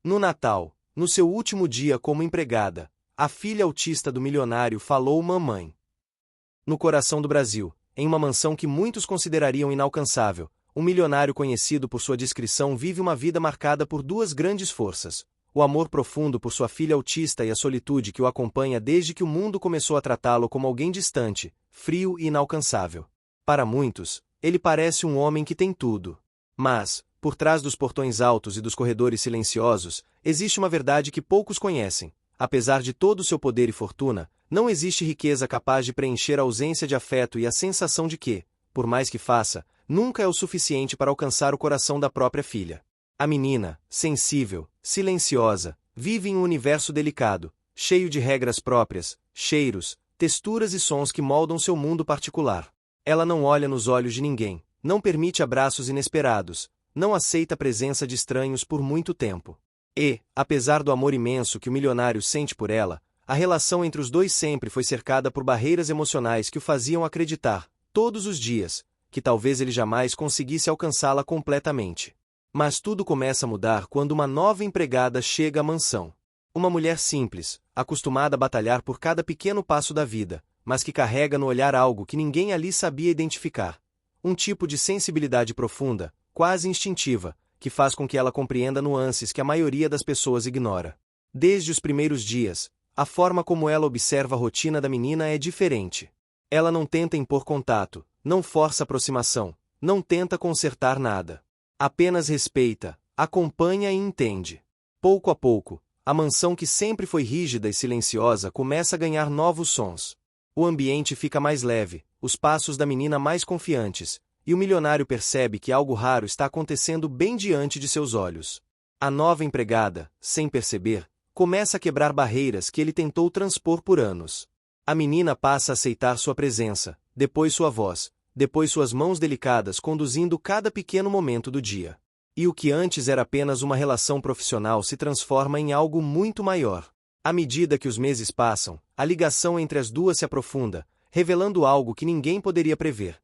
No Natal, no seu último dia como empregada, a filha autista do milionário falou mamãe. No coração do Brasil, em uma mansão que muitos considerariam inalcançável, um milionário conhecido por sua discrição vive uma vida marcada por duas grandes forças: o amor profundo por sua filha autista e a solitude que o acompanha desde que o mundo começou a tratá-lo como alguém distante, frio e inalcançável. Para muitos, ele parece um homem que tem tudo. Mas, por trás dos portões altos e dos corredores silenciosos, existe uma verdade que poucos conhecem. Apesar de todo o seu poder e fortuna, não existe riqueza capaz de preencher a ausência de afeto e a sensação de que, por mais que faça, nunca é o suficiente para alcançar o coração da própria filha. A menina, sensível, silenciosa, vive em um universo delicado, cheio de regras próprias, cheiros, texturas e sons que moldam seu mundo particular. Ela não olha nos olhos de ninguém, não permite abraços inesperados, não aceita a presença de estranhos por muito tempo. E, apesar do amor imenso que o milionário sente por ela, a relação entre os dois sempre foi cercada por barreiras emocionais que o faziam acreditar, todos os dias, que talvez ele jamais conseguisse alcançá-la completamente. Mas tudo começa a mudar quando uma nova empregada chega à mansão. Uma mulher simples, acostumada a batalhar por cada pequeno passo da vida, mas que carrega no olhar algo que ninguém ali sabia identificar. Um tipo de sensibilidade profunda, quase instintiva, que faz com que ela compreenda nuances que a maioria das pessoas ignora. Desde os primeiros dias, a forma como ela observa a rotina da menina é diferente. Ela não tenta impor contato, não força aproximação, não tenta consertar nada. Apenas respeita, acompanha e entende. Pouco a pouco, a mansão que sempre foi rígida e silenciosa começa a ganhar novos sons. O ambiente fica mais leve, os passos da menina mais confiantes, e o milionário percebe que algo raro está acontecendo bem diante de seus olhos. A nova empregada, sem perceber, começa a quebrar barreiras que ele tentou transpor por anos. A menina passa a aceitar sua presença, depois sua voz, depois suas mãos delicadas conduzindo cada pequeno momento do dia. E o que antes era apenas uma relação profissional se transforma em algo muito maior. À medida que os meses passam, a ligação entre as duas se aprofunda, revelando algo que ninguém poderia prever.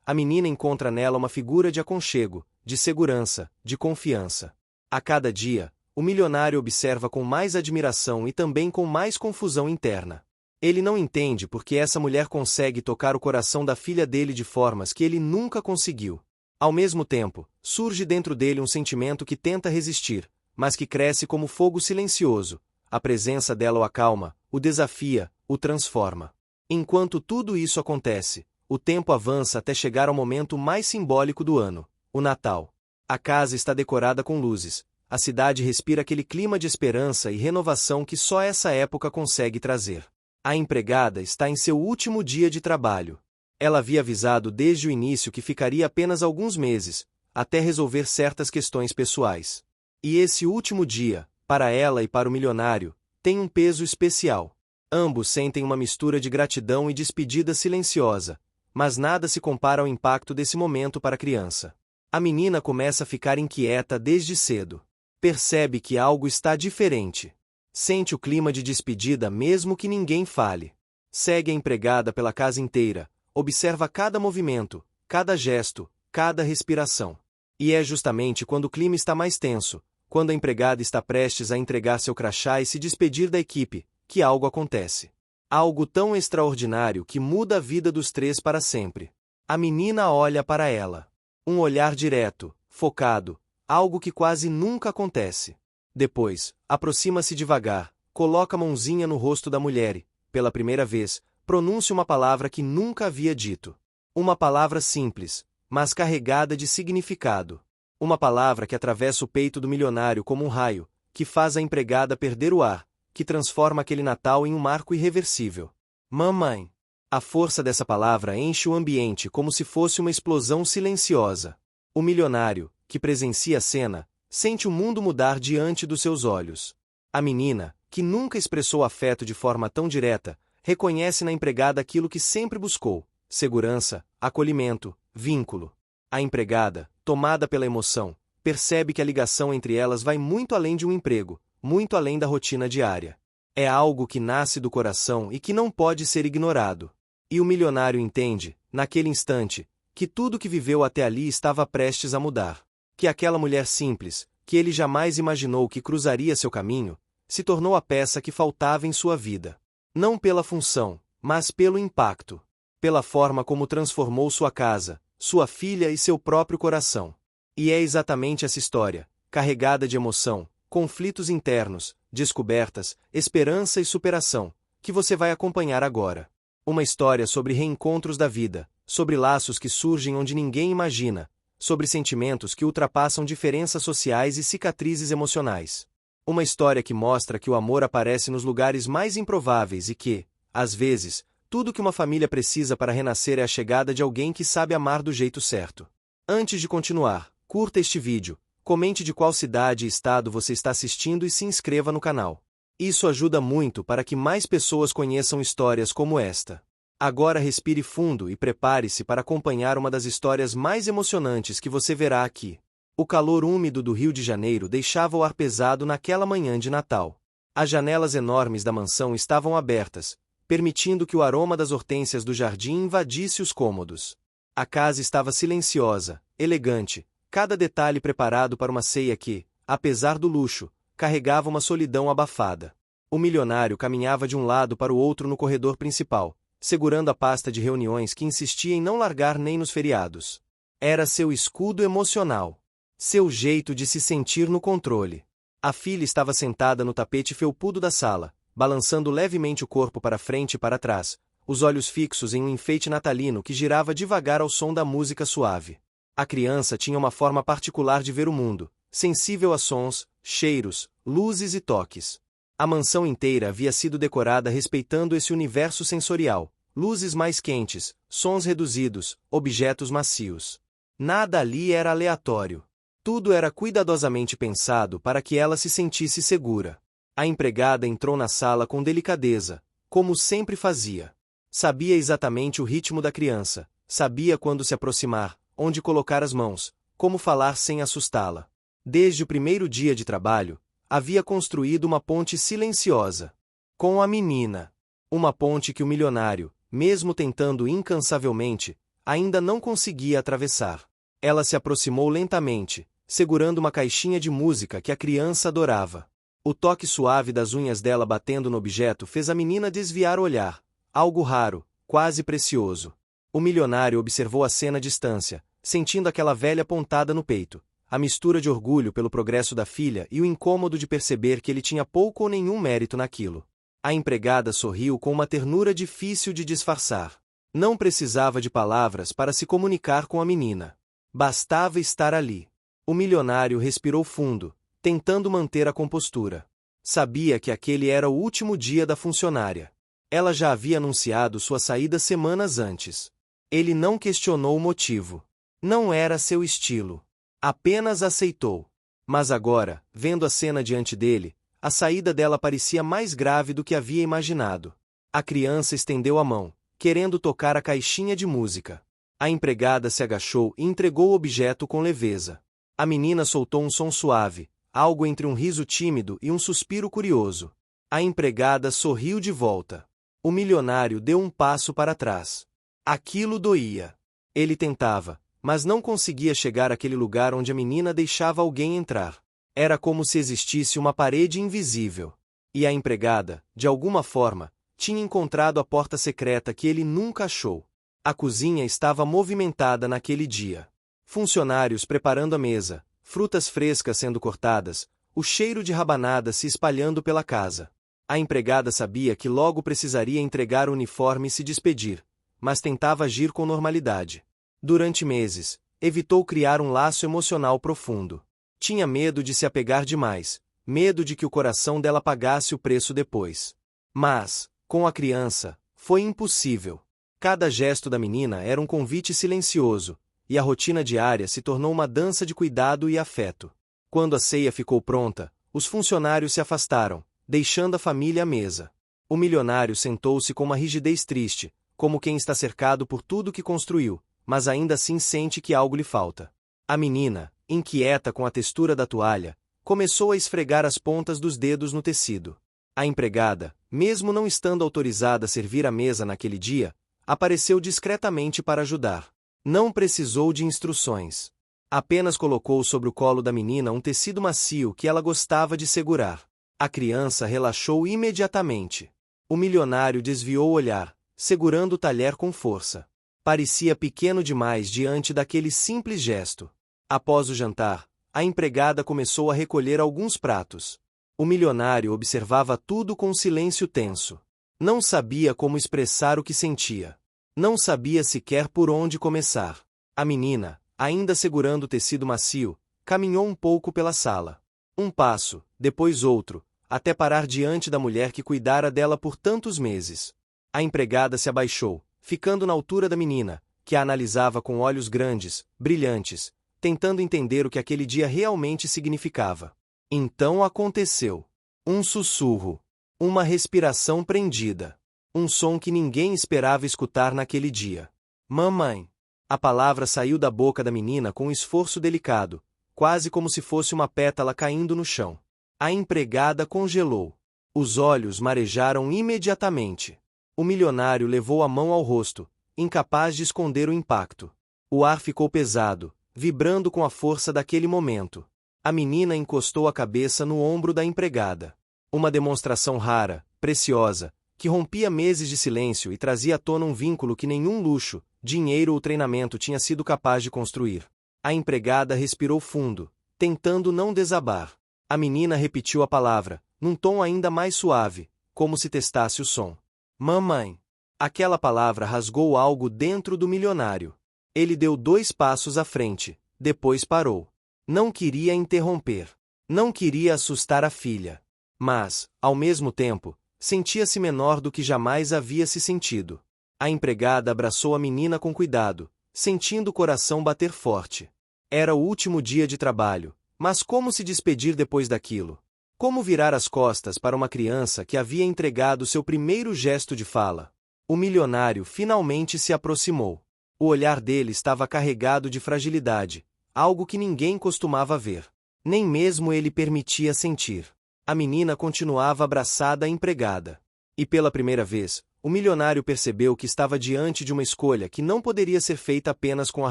A menina encontra nela uma figura de aconchego, de segurança, de confiança. A cada dia, o milionário observa com mais admiração e também com mais confusão interna. Ele não entende por que essa mulher consegue tocar o coração da filha dele de formas que ele nunca conseguiu. Ao mesmo tempo, surge dentro dele um sentimento que tenta resistir, mas que cresce como fogo silencioso. A presença dela o acalma, o desafia, o transforma. Enquanto tudo isso acontece, o tempo avança até chegar ao momento mais simbólico do ano, o Natal. A casa está decorada com luzes, a cidade respira aquele clima de esperança e renovação que só essa época consegue trazer. A empregada está em seu último dia de trabalho. Ela havia avisado desde o início que ficaria apenas alguns meses, até resolver certas questões pessoais. E esse último dia, para ela e para o milionário, tem um peso especial. Ambos sentem uma mistura de gratidão e despedida silenciosa, mas nada se compara ao impacto desse momento para a criança. A menina começa a ficar inquieta desde cedo. Percebe que algo está diferente. Sente o clima de despedida mesmo que ninguém fale. Segue a empregada pela casa inteira, observa cada movimento, cada gesto, cada respiração. E é justamente quando o clima está mais tenso, quando a empregada está prestes a entregar seu crachá e se despedir da equipe, que algo acontece. Algo tão extraordinário que muda a vida dos três para sempre. A menina olha para ela. Um olhar direto, focado, algo que quase nunca acontece. Depois, aproxima-se devagar, coloca a mãozinha no rosto da mulher e, pela primeira vez, pronuncia uma palavra que nunca havia dito. Uma palavra simples, mas carregada de significado. Uma palavra que atravessa o peito do milionário como um raio, que faz a empregada perder o ar, que transforma aquele Natal em um marco irreversível. Mamãe. A força dessa palavra enche o ambiente como se fosse uma explosão silenciosa. O milionário, que presencia a cena, sente o mundo mudar diante dos seus olhos. A menina, que nunca expressou afeto de forma tão direta, reconhece na empregada aquilo que sempre buscou: segurança, acolhimento, vínculo. A empregada, tomada pela emoção, percebe que a ligação entre elas vai muito além de um emprego, muito além da rotina diária. É algo que nasce do coração e que não pode ser ignorado. E o milionário entende, naquele instante, que tudo que viveu até ali estava prestes a mudar. Que aquela mulher simples, que ele jamais imaginou que cruzaria seu caminho, se tornou a peça que faltava em sua vida. Não pela função, mas pelo impacto. Pela forma como transformou sua casa, sua filha e seu próprio coração. E é exatamente essa história, carregada de emoção, conflitos internos, descobertas, esperança e superação, que você vai acompanhar agora. Uma história sobre reencontros da vida, sobre laços que surgem onde ninguém imagina, sobre sentimentos que ultrapassam diferenças sociais e cicatrizes emocionais. Uma história que mostra que o amor aparece nos lugares mais improváveis e que, às vezes, tudo que uma família precisa para renascer é a chegada de alguém que sabe amar do jeito certo. Antes de continuar, curta este vídeo, comente de qual cidade e estado você está assistindo e se inscreva no canal. Isso ajuda muito para que mais pessoas conheçam histórias como esta. Agora respire fundo e prepare-se para acompanhar uma das histórias mais emocionantes que você verá aqui. O calor úmido do Rio de Janeiro deixava o ar pesado naquela manhã de Natal. As janelas enormes da mansão estavam abertas, permitindo que o aroma das hortênsias do jardim invadisse os cômodos. A casa estava silenciosa, elegante, cada detalhe preparado para uma ceia que, apesar do luxo, carregava uma solidão abafada. O milionário caminhava de um lado para o outro no corredor principal, segurando a pasta de reuniões que insistia em não largar nem nos feriados. Era seu escudo emocional. Seu jeito de se sentir no controle. A filha estava sentada no tapete felpudo da sala, balançando levemente o corpo para frente e para trás, os olhos fixos em um enfeite natalino que girava devagar ao som da música suave. A criança tinha uma forma particular de ver o mundo, sensível a sons, cheiros, luzes e toques. A mansão inteira havia sido decorada respeitando esse universo sensorial, luzes mais quentes, sons reduzidos, objetos macios. Nada ali era aleatório. Tudo era cuidadosamente pensado para que ela se sentisse segura. A empregada entrou na sala com delicadeza, como sempre fazia. Sabia exatamente o ritmo da criança, sabia quando se aproximar, onde colocar as mãos, como falar sem assustá-la. Desde o primeiro dia de trabalho, havia construído uma ponte silenciosa. Com a menina. Uma ponte que o milionário, mesmo tentando incansavelmente, ainda não conseguia atravessar. Ela se aproximou lentamente, segurando uma caixinha de música que a criança adorava. O toque suave das unhas dela batendo no objeto fez a menina desviar o olhar. Algo raro, quase precioso. O milionário observou a cena à distância, sentindo aquela velha pontada no peito, a mistura de orgulho pelo progresso da filha e o incômodo de perceber que ele tinha pouco ou nenhum mérito naquilo. A empregada sorriu com uma ternura difícil de disfarçar. Não precisava de palavras para se comunicar com a menina. Bastava estar ali. O milionário respirou fundo, tentando manter a compostura. Sabia que aquele era o último dia da funcionária. Ela já havia anunciado sua saída semanas antes. Ele não questionou o motivo. Não era seu estilo. Apenas aceitou. Mas agora, vendo a cena diante dele, a saída dela parecia mais grave do que havia imaginado. A criança estendeu a mão, querendo tocar a caixinha de música. A empregada se agachou e entregou o objeto com leveza. A menina soltou um som suave, algo entre um riso tímido e um suspiro curioso. A empregada sorriu de volta. O milionário deu um passo para trás. Aquilo doía. Ele tentava, mas não conseguia chegar àquele lugar onde a menina deixava alguém entrar. Era como se existisse uma parede invisível. E a empregada, de alguma forma, tinha encontrado a porta secreta que ele nunca achou. A cozinha estava movimentada naquele dia. Funcionários preparando a mesa, frutas frescas sendo cortadas, o cheiro de rabanada se espalhando pela casa. A empregada sabia que logo precisaria entregar o uniforme e se despedir, mas tentava agir com normalidade. Durante meses, evitou criar um laço emocional profundo. Tinha medo de se apegar demais, medo de que o coração dela pagasse o preço depois. Mas, com a criança, foi impossível. Cada gesto da menina era um convite silencioso, e a rotina diária se tornou uma dança de cuidado e afeto. Quando a ceia ficou pronta, os funcionários se afastaram, deixando a família à mesa. O milionário sentou-se com uma rigidez triste, como quem está cercado por tudo que construiu, mas ainda assim sente que algo lhe falta. A menina, inquieta com a textura da toalha, começou a esfregar as pontas dos dedos no tecido. A empregada, mesmo não estando autorizada a servir a mesa naquele dia, apareceu discretamente para ajudar. Não precisou de instruções. Apenas colocou sobre o colo da menina um tecido macio que ela gostava de segurar. A criança relaxou imediatamente. O milionário desviou o olhar, segurando o talher com força. Parecia pequeno demais diante daquele simples gesto. Após o jantar, a empregada começou a recolher alguns pratos. O milionário observava tudo com um silêncio tenso. Não sabia como expressar o que sentia. Não sabia sequer por onde começar. A menina, ainda segurando o tecido macio, caminhou um pouco pela sala. Um passo, depois outro, até parar diante da mulher que cuidara dela por tantos meses. A empregada se abaixou, ficando na altura da menina, que a analisava com olhos grandes, brilhantes, tentando entender o que aquele dia realmente significava. Então aconteceu. Um sussurro. Uma respiração prendida. Um som que ninguém esperava escutar naquele dia. Mamãe. A palavra saiu da boca da menina com um esforço delicado, quase como se fosse uma pétala caindo no chão. A empregada congelou. Os olhos marejaram imediatamente. O milionário levou a mão ao rosto, incapaz de esconder o impacto. O ar ficou pesado, vibrando com a força daquele momento. A menina encostou a cabeça no ombro da empregada. Uma demonstração rara, preciosa, que rompia meses de silêncio e trazia à tona um vínculo que nenhum luxo, dinheiro ou treinamento tinha sido capaz de construir. A empregada respirou fundo, tentando não desabar. A menina repetiu a palavra, num tom ainda mais suave, como se testasse o som. Mamãe. Aquela palavra rasgou algo dentro do milionário. Ele deu 2 passos à frente, depois parou. Não queria interromper. Não queria assustar a filha. Mas, ao mesmo tempo, sentia-se menor do que jamais havia se sentido. A empregada abraçou a menina com cuidado, sentindo o coração bater forte. Era o último dia de trabalho, mas como se despedir depois daquilo? Como virar as costas para uma criança que havia entregado seu primeiro gesto de fala? O milionário finalmente se aproximou. O olhar dele estava carregado de fragilidade, algo que ninguém costumava ver. Nem mesmo ele permitia sentir. A menina continuava abraçada à empregada. E pela primeira vez, o milionário percebeu que estava diante de uma escolha que não poderia ser feita apenas com a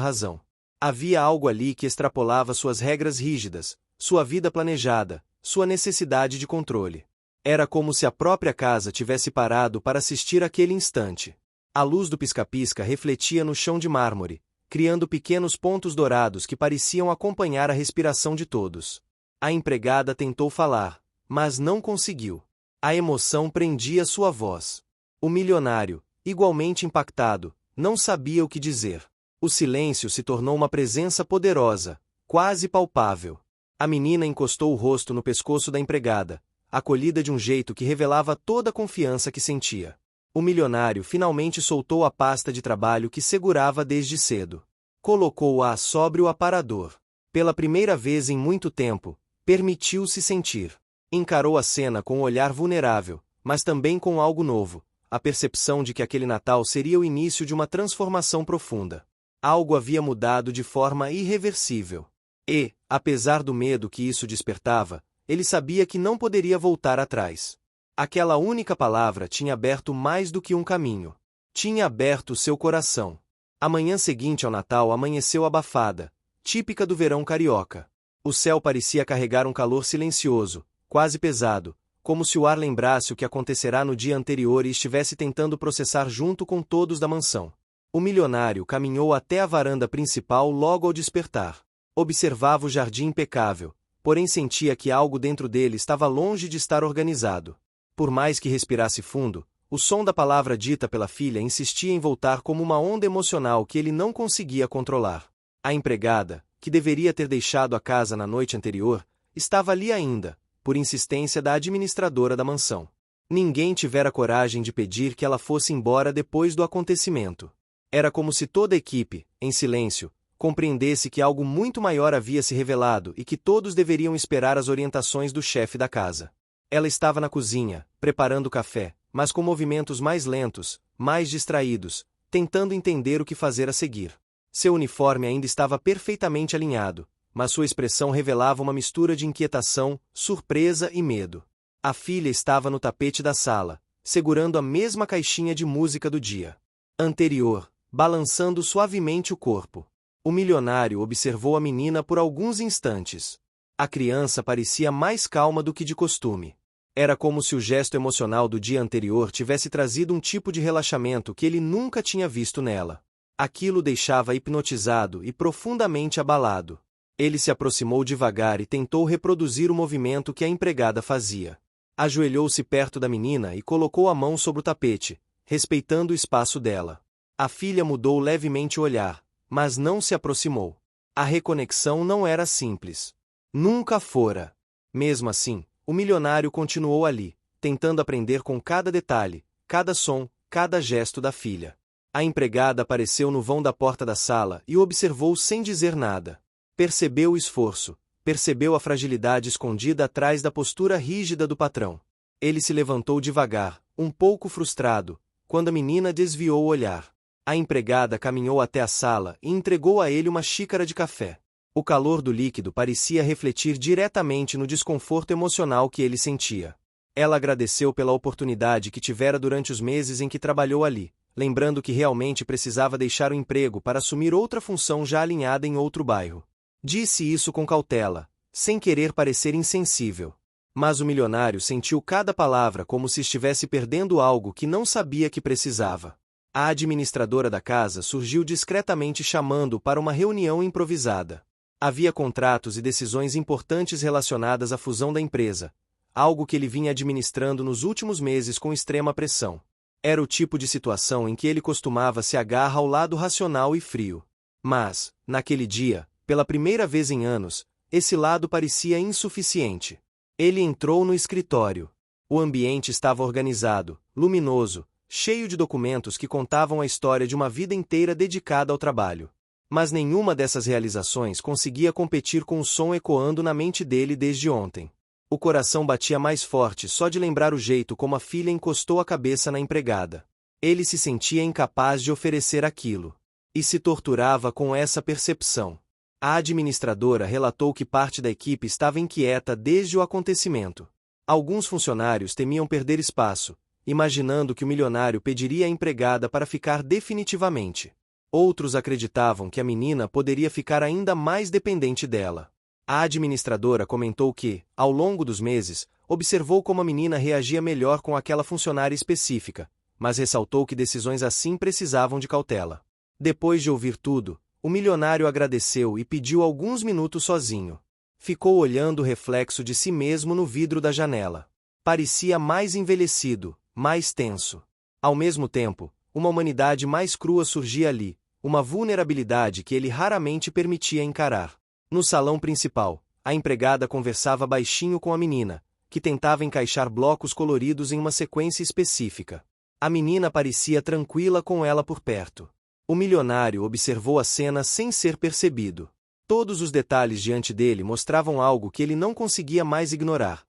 razão. Havia algo ali que extrapolava suas regras rígidas, sua vida planejada, sua necessidade de controle. Era como se a própria casa tivesse parado para assistir àquele instante. A luz do pisca-pisca refletia no chão de mármore, criando pequenos pontos dourados que pareciam acompanhar a respiração de todos. A empregada tentou falar, mas não conseguiu. A emoção prendia sua voz. O milionário, igualmente impactado, não sabia o que dizer. O silêncio se tornou uma presença poderosa, quase palpável. A menina encostou o rosto no pescoço da empregada, acolhida de um jeito que revelava toda a confiança que sentia. O milionário finalmente soltou a pasta de trabalho que segurava desde cedo. Colocou-a sobre o aparador. Pela primeira vez em muito tempo, permitiu-se sentir. Encarou a cena com um olhar vulnerável, mas também com algo novo, a percepção de que aquele Natal seria o início de uma transformação profunda. Algo havia mudado de forma irreversível. E, apesar do medo que isso despertava, ele sabia que não poderia voltar atrás. Aquela única palavra tinha aberto mais do que um caminho. Tinha aberto seu coração. A manhã seguinte ao Natal amanheceu abafada, típica do verão carioca. O céu parecia carregar um calor silencioso, quase pesado, como se o ar lembrasse o que acontecerá no dia anterior e estivesse tentando processar junto com todos da mansão. O milionário caminhou até a varanda principal logo ao despertar. Observava o jardim impecável, porém sentia que algo dentro dele estava longe de estar organizado. Por mais que respirasse fundo, o som da palavra dita pela filha insistia em voltar como uma onda emocional que ele não conseguia controlar. A empregada, que deveria ter deixado a casa na noite anterior, estava ali ainda, por insistência da administradora da mansão. Ninguém tivera coragem de pedir que ela fosse embora depois do acontecimento. Era como se toda a equipe, em silêncio, compreendesse que algo muito maior havia se revelado e que todos deveriam esperar as orientações do chefe da casa. Ela estava na cozinha, preparando café, mas com movimentos mais lentos, mais distraídos, tentando entender o que fazer a seguir. Seu uniforme ainda estava perfeitamente alinhado, mas sua expressão revelava uma mistura de inquietação, surpresa e medo. A filha estava no tapete da sala, segurando a mesma caixinha de música do dia anterior, balançando suavemente o corpo. O milionário observou a menina por alguns instantes. A criança parecia mais calma do que de costume. Era como se o gesto emocional do dia anterior tivesse trazido um tipo de relaxamento que ele nunca tinha visto nela. Aquilo o deixava hipnotizado e profundamente abalado. Ele se aproximou devagar e tentou reproduzir o movimento que a empregada fazia. Ajoelhou-se perto da menina e colocou a mão sobre o tapete, respeitando o espaço dela. A filha mudou levemente o olhar, mas não se aproximou. A reconexão não era simples. Nunca fora. Mesmo assim, o milionário continuou ali, tentando aprender com cada detalhe, cada som, cada gesto da filha. A empregada apareceu no vão da porta da sala e o observou sem dizer nada. Percebeu o esforço, percebeu a fragilidade escondida atrás da postura rígida do patrão. Ele se levantou devagar, um pouco frustrado, quando a menina desviou o olhar. A empregada caminhou até a sala e entregou a ele uma xícara de café. O calor do líquido parecia refletir diretamente no desconforto emocional que ele sentia. Ela agradeceu pela oportunidade que tivera durante os meses em que trabalhou ali, lembrando que realmente precisava deixar o emprego para assumir outra função já alinhada em outro bairro. Disse isso com cautela, sem querer parecer insensível. Mas o milionário sentiu cada palavra como se estivesse perdendo algo que não sabia que precisava. A administradora da casa surgiu discretamente chamando-o para uma reunião improvisada. Havia contratos e decisões importantes relacionadas à fusão da empresa, algo que ele vinha administrando nos últimos meses com extrema pressão. Era o tipo de situação em que ele costumava se agarrar ao lado racional e frio. Mas, naquele dia, pela primeira vez em anos, esse lado parecia insuficiente. Ele entrou no escritório. O ambiente estava organizado, luminoso, cheio de documentos que contavam a história de uma vida inteira dedicada ao trabalho. Mas nenhuma dessas realizações conseguia competir com o som ecoando na mente dele desde ontem. O coração batia mais forte só de lembrar o jeito como a filha encostou a cabeça na empregada. Ele se sentia incapaz de oferecer aquilo. E se torturava com essa percepção. A administradora relatou que parte da equipe estava inquieta desde o acontecimento. Alguns funcionários temiam perder espaço, imaginando que o milionário pediria a empregada para ficar definitivamente. Outros acreditavam que a menina poderia ficar ainda mais dependente dela. A administradora comentou que, ao longo dos meses, observou como a menina reagia melhor com aquela funcionária específica, mas ressaltou que decisões assim precisavam de cautela. Depois de ouvir tudo, o milionário agradeceu e pediu alguns minutos sozinho. Ficou olhando o reflexo de si mesmo no vidro da janela. Parecia mais envelhecido, mais tenso. Ao mesmo tempo, uma humanidade mais crua surgia ali, uma vulnerabilidade que ele raramente permitia encarar. No salão principal, a empregada conversava baixinho com a menina, que tentava encaixar blocos coloridos em uma sequência específica. A menina parecia tranquila com ela por perto. O milionário observou a cena sem ser percebido. Todos os detalhes diante dele mostravam algo que ele não conseguia mais ignorar.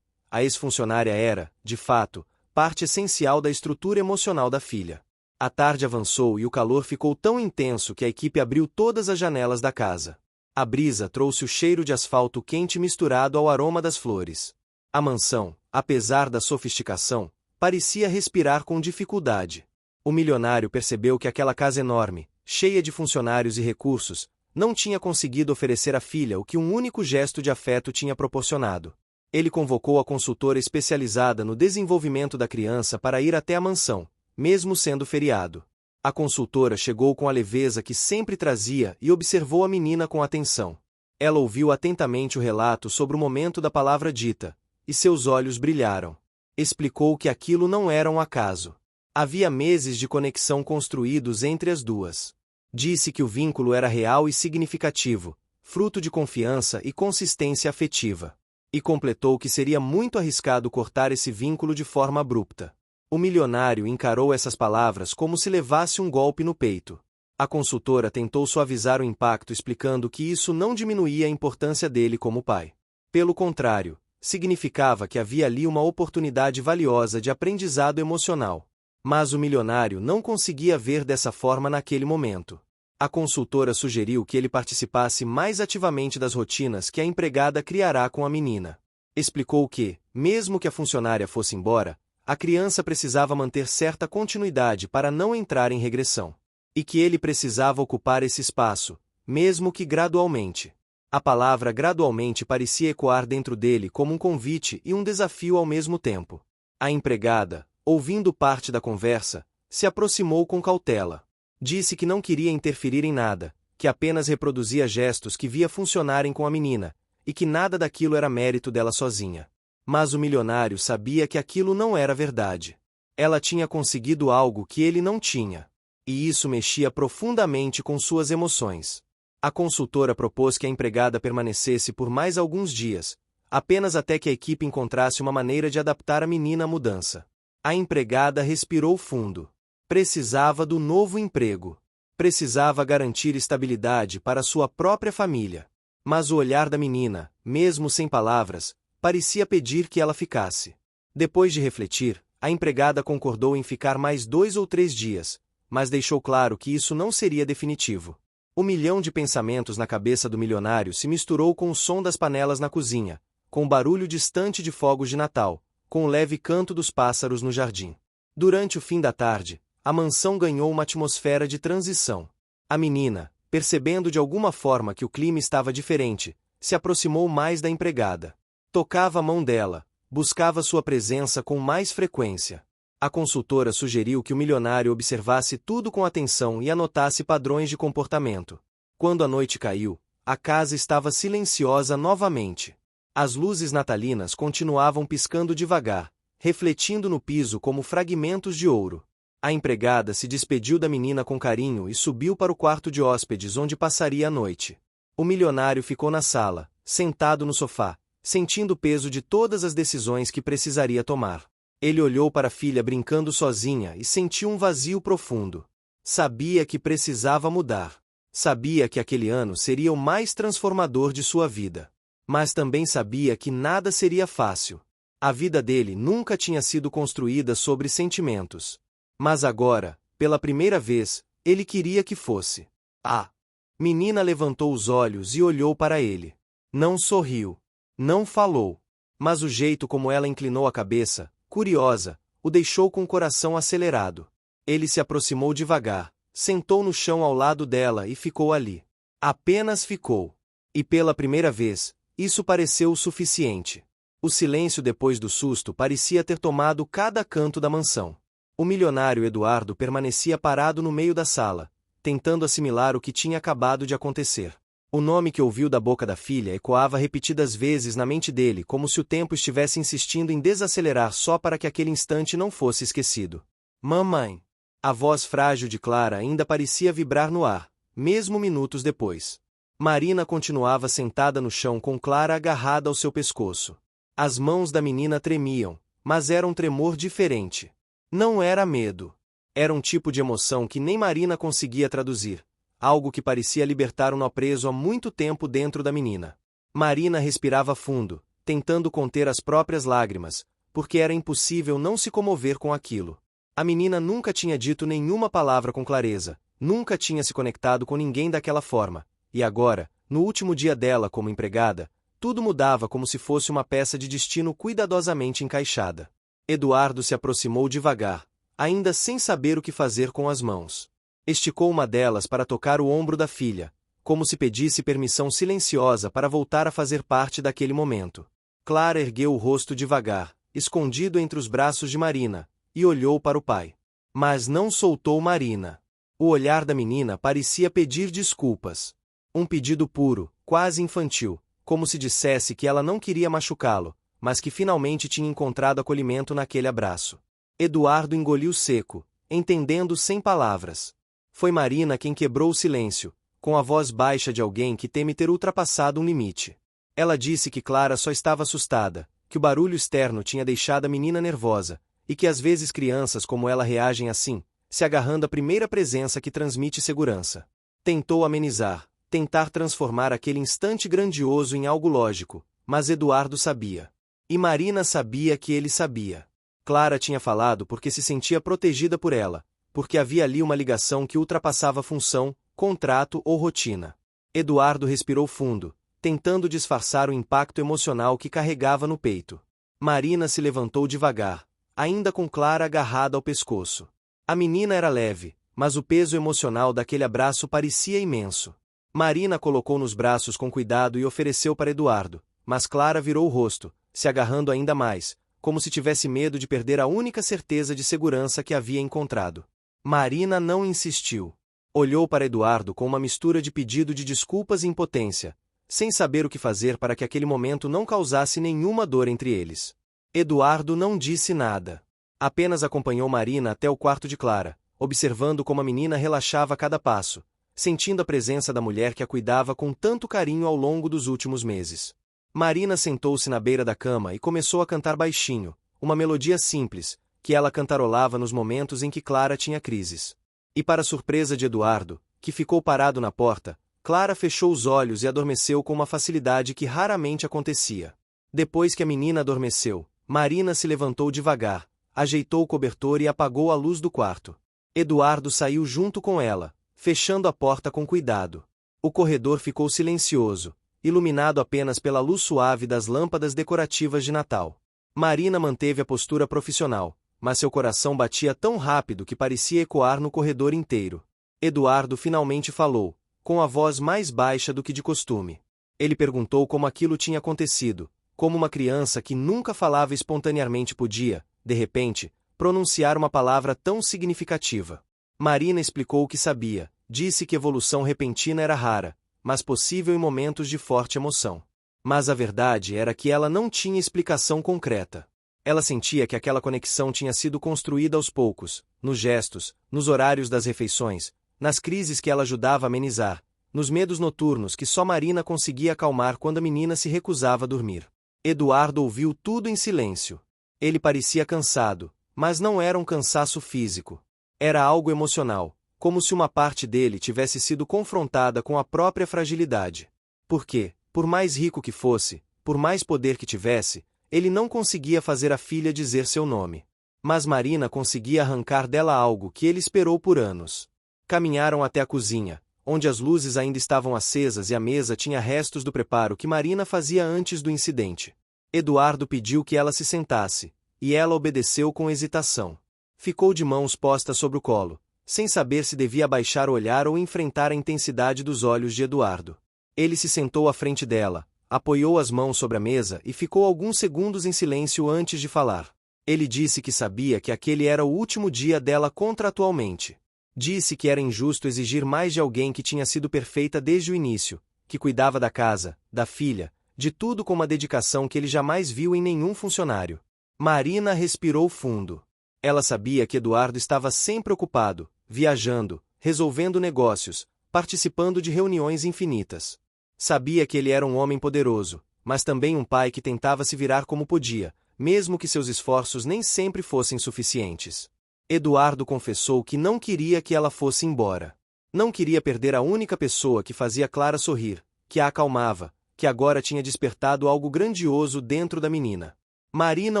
A ex-funcionária era, de fato, parte essencial da estrutura emocional da filha. A tarde avançou e o calor ficou tão intenso que a equipe abriu todas as janelas da casa. A brisa trouxe o cheiro de asfalto quente misturado ao aroma das flores. A mansão, apesar da sofisticação, parecia respirar com dificuldade. O milionário percebeu que aquela casa enorme, cheia de funcionários e recursos, não tinha conseguido oferecer à filha o que um único gesto de afeto tinha proporcionado. Ele convocou a consultora especializada no desenvolvimento da criança para ir até a mansão, mesmo sendo feriado. A consultora chegou com a leveza que sempre trazia e observou a menina com atenção. Ela ouviu atentamente o relato sobre o momento da palavra dita, e seus olhos brilharam. Explicou que aquilo não era um acaso. Havia meses de conexão construídos entre as duas. Disse que o vínculo era real e significativo, fruto de confiança e consistência afetiva. E completou que seria muito arriscado cortar esse vínculo de forma abrupta. O milionário encarou essas palavras como se levasse um golpe no peito. A consultora tentou suavizar o impacto explicando que isso não diminuía a importância dele como pai. Pelo contrário, significava que havia ali uma oportunidade valiosa de aprendizado emocional. Mas o milionário não conseguia ver dessa forma naquele momento. A consultora sugeriu que ele participasse mais ativamente das rotinas que a empregada criará com a menina. Explicou que, mesmo que a funcionária fosse embora, a criança precisava manter certa continuidade para não entrar em regressão. E que ele precisava ocupar esse espaço, mesmo que gradualmente. A palavra gradualmente parecia ecoar dentro dele como um convite e um desafio ao mesmo tempo. A empregada, ouvindo parte da conversa, se aproximou com cautela. Disse que não queria interferir em nada, que apenas reproduzia gestos que via funcionarem com a menina, e que nada daquilo era mérito dela sozinha. Mas o milionário sabia que aquilo não era verdade. Ela tinha conseguido algo que ele não tinha. E isso mexia profundamente com suas emoções. A consultora propôs que a empregada permanecesse por mais alguns dias, apenas até que a equipe encontrasse uma maneira de adaptar a menina à mudança. A empregada respirou fundo. Precisava do novo emprego. Precisava garantir estabilidade para sua própria família. Mas o olhar da menina, mesmo sem palavras, parecia pedir que ela ficasse. Depois de refletir, a empregada concordou em ficar mais 2 ou 3 dias, mas deixou claro que isso não seria definitivo. O milhão de pensamentos na cabeça do milionário se misturou com o som das panelas na cozinha, com o barulho distante de fogos de Natal, com o leve canto dos pássaros no jardim. Durante o fim da tarde, a mansão ganhou uma atmosfera de transição. A menina, percebendo de alguma forma que o clima estava diferente, se aproximou mais da empregada. Tocava a mão dela, buscava sua presença com mais frequência. A consultora sugeriu que o milionário observasse tudo com atenção e anotasse padrões de comportamento. Quando a noite caiu, a casa estava silenciosa novamente. As luzes natalinas continuavam piscando devagar, refletindo no piso como fragmentos de ouro. A empregada se despediu da menina com carinho e subiu para o quarto de hóspedes onde passaria a noite. O milionário ficou na sala, sentado no sofá, sentindo o peso de todas as decisões que precisaria tomar. Ele olhou para a filha brincando sozinha e sentiu um vazio profundo. Sabia que precisava mudar. Sabia que aquele ano seria o mais transformador de sua vida. Mas também sabia que nada seria fácil. A vida dele nunca tinha sido construída sobre sentimentos. Mas agora, pela primeira vez, ele queria que fosse. A menina levantou os olhos e olhou para ele. Não sorriu. Não falou. Mas o jeito como ela inclinou a cabeça, curiosa, o deixou com o coração acelerado. Ele se aproximou devagar, sentou no chão ao lado dela e ficou ali. Apenas ficou. E pela primeira vez, isso pareceu o suficiente. O silêncio depois do susto parecia ter tomado cada canto da mansão. O milionário Eduardo permanecia parado no meio da sala, tentando assimilar o que tinha acabado de acontecer. O nome que ouviu da boca da filha ecoava repetidas vezes na mente dele como se o tempo estivesse insistindo em desacelerar só para que aquele instante não fosse esquecido. Mamãe! A voz frágil de Clara ainda parecia vibrar no ar, mesmo minutos depois. Marina continuava sentada no chão com Clara agarrada ao seu pescoço. As mãos da menina tremiam, mas era um tremor diferente. Não era medo. Era um tipo de emoção que nem Marina conseguia traduzir. Algo que parecia libertar um nó preso há muito tempo dentro da menina. Marina respirava fundo, tentando conter as próprias lágrimas, porque era impossível não se comover com aquilo. A menina nunca tinha dito nenhuma palavra com clareza, nunca tinha se conectado com ninguém daquela forma, e agora, no último dia dela como empregada, tudo mudava como se fosse uma peça de destino cuidadosamente encaixada. Eduardo se aproximou devagar, ainda sem saber o que fazer com as mãos. Esticou uma delas para tocar o ombro da filha, como se pedisse permissão silenciosa para voltar a fazer parte daquele momento. Clara ergueu o rosto devagar, escondido entre os braços de Marina, e olhou para o pai. Mas não soltou Marina. O olhar da menina parecia pedir desculpas. Um pedido puro, quase infantil, como se dissesse que ela não queria machucá-lo, mas que finalmente tinha encontrado acolhimento naquele abraço. Eduardo engoliu seco, entendendo sem palavras. Foi Marina quem quebrou o silêncio, com a voz baixa de alguém que teme ter ultrapassado um limite. Ela disse que Clara só estava assustada, que o barulho externo tinha deixado a menina nervosa, e que às vezes crianças como ela reagem assim, se agarrando à primeira presença que transmite segurança. Tentou amenizar, tentar transformar aquele instante grandioso em algo lógico, mas Eduardo sabia. E Marina sabia que ele sabia. Clara tinha falado porque se sentia protegida por ela, porque havia ali uma ligação que ultrapassava função, contrato ou rotina. Eduardo respirou fundo, tentando disfarçar o impacto emocional que carregava no peito. Marina se levantou devagar, ainda com Clara agarrada ao pescoço. A menina era leve, mas o peso emocional daquele abraço parecia imenso. Marina colocou nos braços com cuidado e ofereceu para Eduardo, mas Clara virou o rosto, se agarrando ainda mais, como se tivesse medo de perder a única certeza de segurança que havia encontrado. Marina não insistiu. Olhou para Eduardo com uma mistura de pedido de desculpas e impotência, sem saber o que fazer para que aquele momento não causasse nenhuma dor entre eles. Eduardo não disse nada. Apenas acompanhou Marina até o quarto de Clara, observando como a menina relaxava a cada passo, sentindo a presença da mulher que a cuidava com tanto carinho ao longo dos últimos meses. Marina sentou-se na beira da cama e começou a cantar baixinho, uma melodia simples, que ela cantarolava nos momentos em que Clara tinha crises. E para surpresa de Eduardo, que ficou parado na porta, Clara fechou os olhos e adormeceu com uma facilidade que raramente acontecia. Depois que a menina adormeceu, Marina se levantou devagar, ajeitou o cobertor e apagou a luz do quarto. Eduardo saiu junto com ela, fechando a porta com cuidado. O corredor ficou silencioso, iluminado apenas pela luz suave das lâmpadas decorativas de Natal. Marina manteve a postura profissional, mas seu coração batia tão rápido que parecia ecoar no corredor inteiro. Eduardo finalmente falou, com a voz mais baixa do que de costume. Ele perguntou como aquilo tinha acontecido, como uma criança que nunca falava espontaneamente podia, de repente, pronunciar uma palavra tão significativa. Marina explicou o que sabia, disse que evolução repentina era rara, mas possível em momentos de forte emoção. Mas a verdade era que ela não tinha explicação concreta. Ela sentia que aquela conexão tinha sido construída aos poucos, nos gestos, nos horários das refeições, nas crises que ela ajudava a amenizar, nos medos noturnos que só Marina conseguia acalmar quando a menina se recusava a dormir. Eduardo ouviu tudo em silêncio. Ele parecia cansado, mas não era um cansaço físico. Era algo emocional, como se uma parte dele tivesse sido confrontada com a própria fragilidade. Porque, por mais rico que fosse, por mais poder que tivesse, ele não conseguia fazer a filha dizer seu nome. Mas Marina conseguia arrancar dela algo que ele esperou por anos. Caminharam até a cozinha, onde as luzes ainda estavam acesas e a mesa tinha restos do preparo que Marina fazia antes do incidente. Eduardo pediu que ela se sentasse, e ela obedeceu com hesitação. Ficou de mãos postas sobre o colo, sem saber se devia abaixar o olhar ou enfrentar a intensidade dos olhos de Eduardo. Ele se sentou à frente dela, apoiou as mãos sobre a mesa e ficou alguns segundos em silêncio antes de falar. Ele disse que sabia que aquele era o último dia dela contratualmente. Disse que era injusto exigir mais de alguém que tinha sido perfeita desde o início, que cuidava da casa, da filha, de tudo com uma dedicação que ele jamais viu em nenhum funcionário. Marina respirou fundo. Ela sabia que Eduardo estava sempre ocupado, viajando, resolvendo negócios, participando de reuniões infinitas. Sabia que ele era um homem poderoso, mas também um pai que tentava se virar como podia, mesmo que seus esforços nem sempre fossem suficientes. Eduardo confessou que não queria que ela fosse embora. Não queria perder a única pessoa que fazia Clara sorrir, que a acalmava, que agora tinha despertado algo grandioso dentro da menina. Marina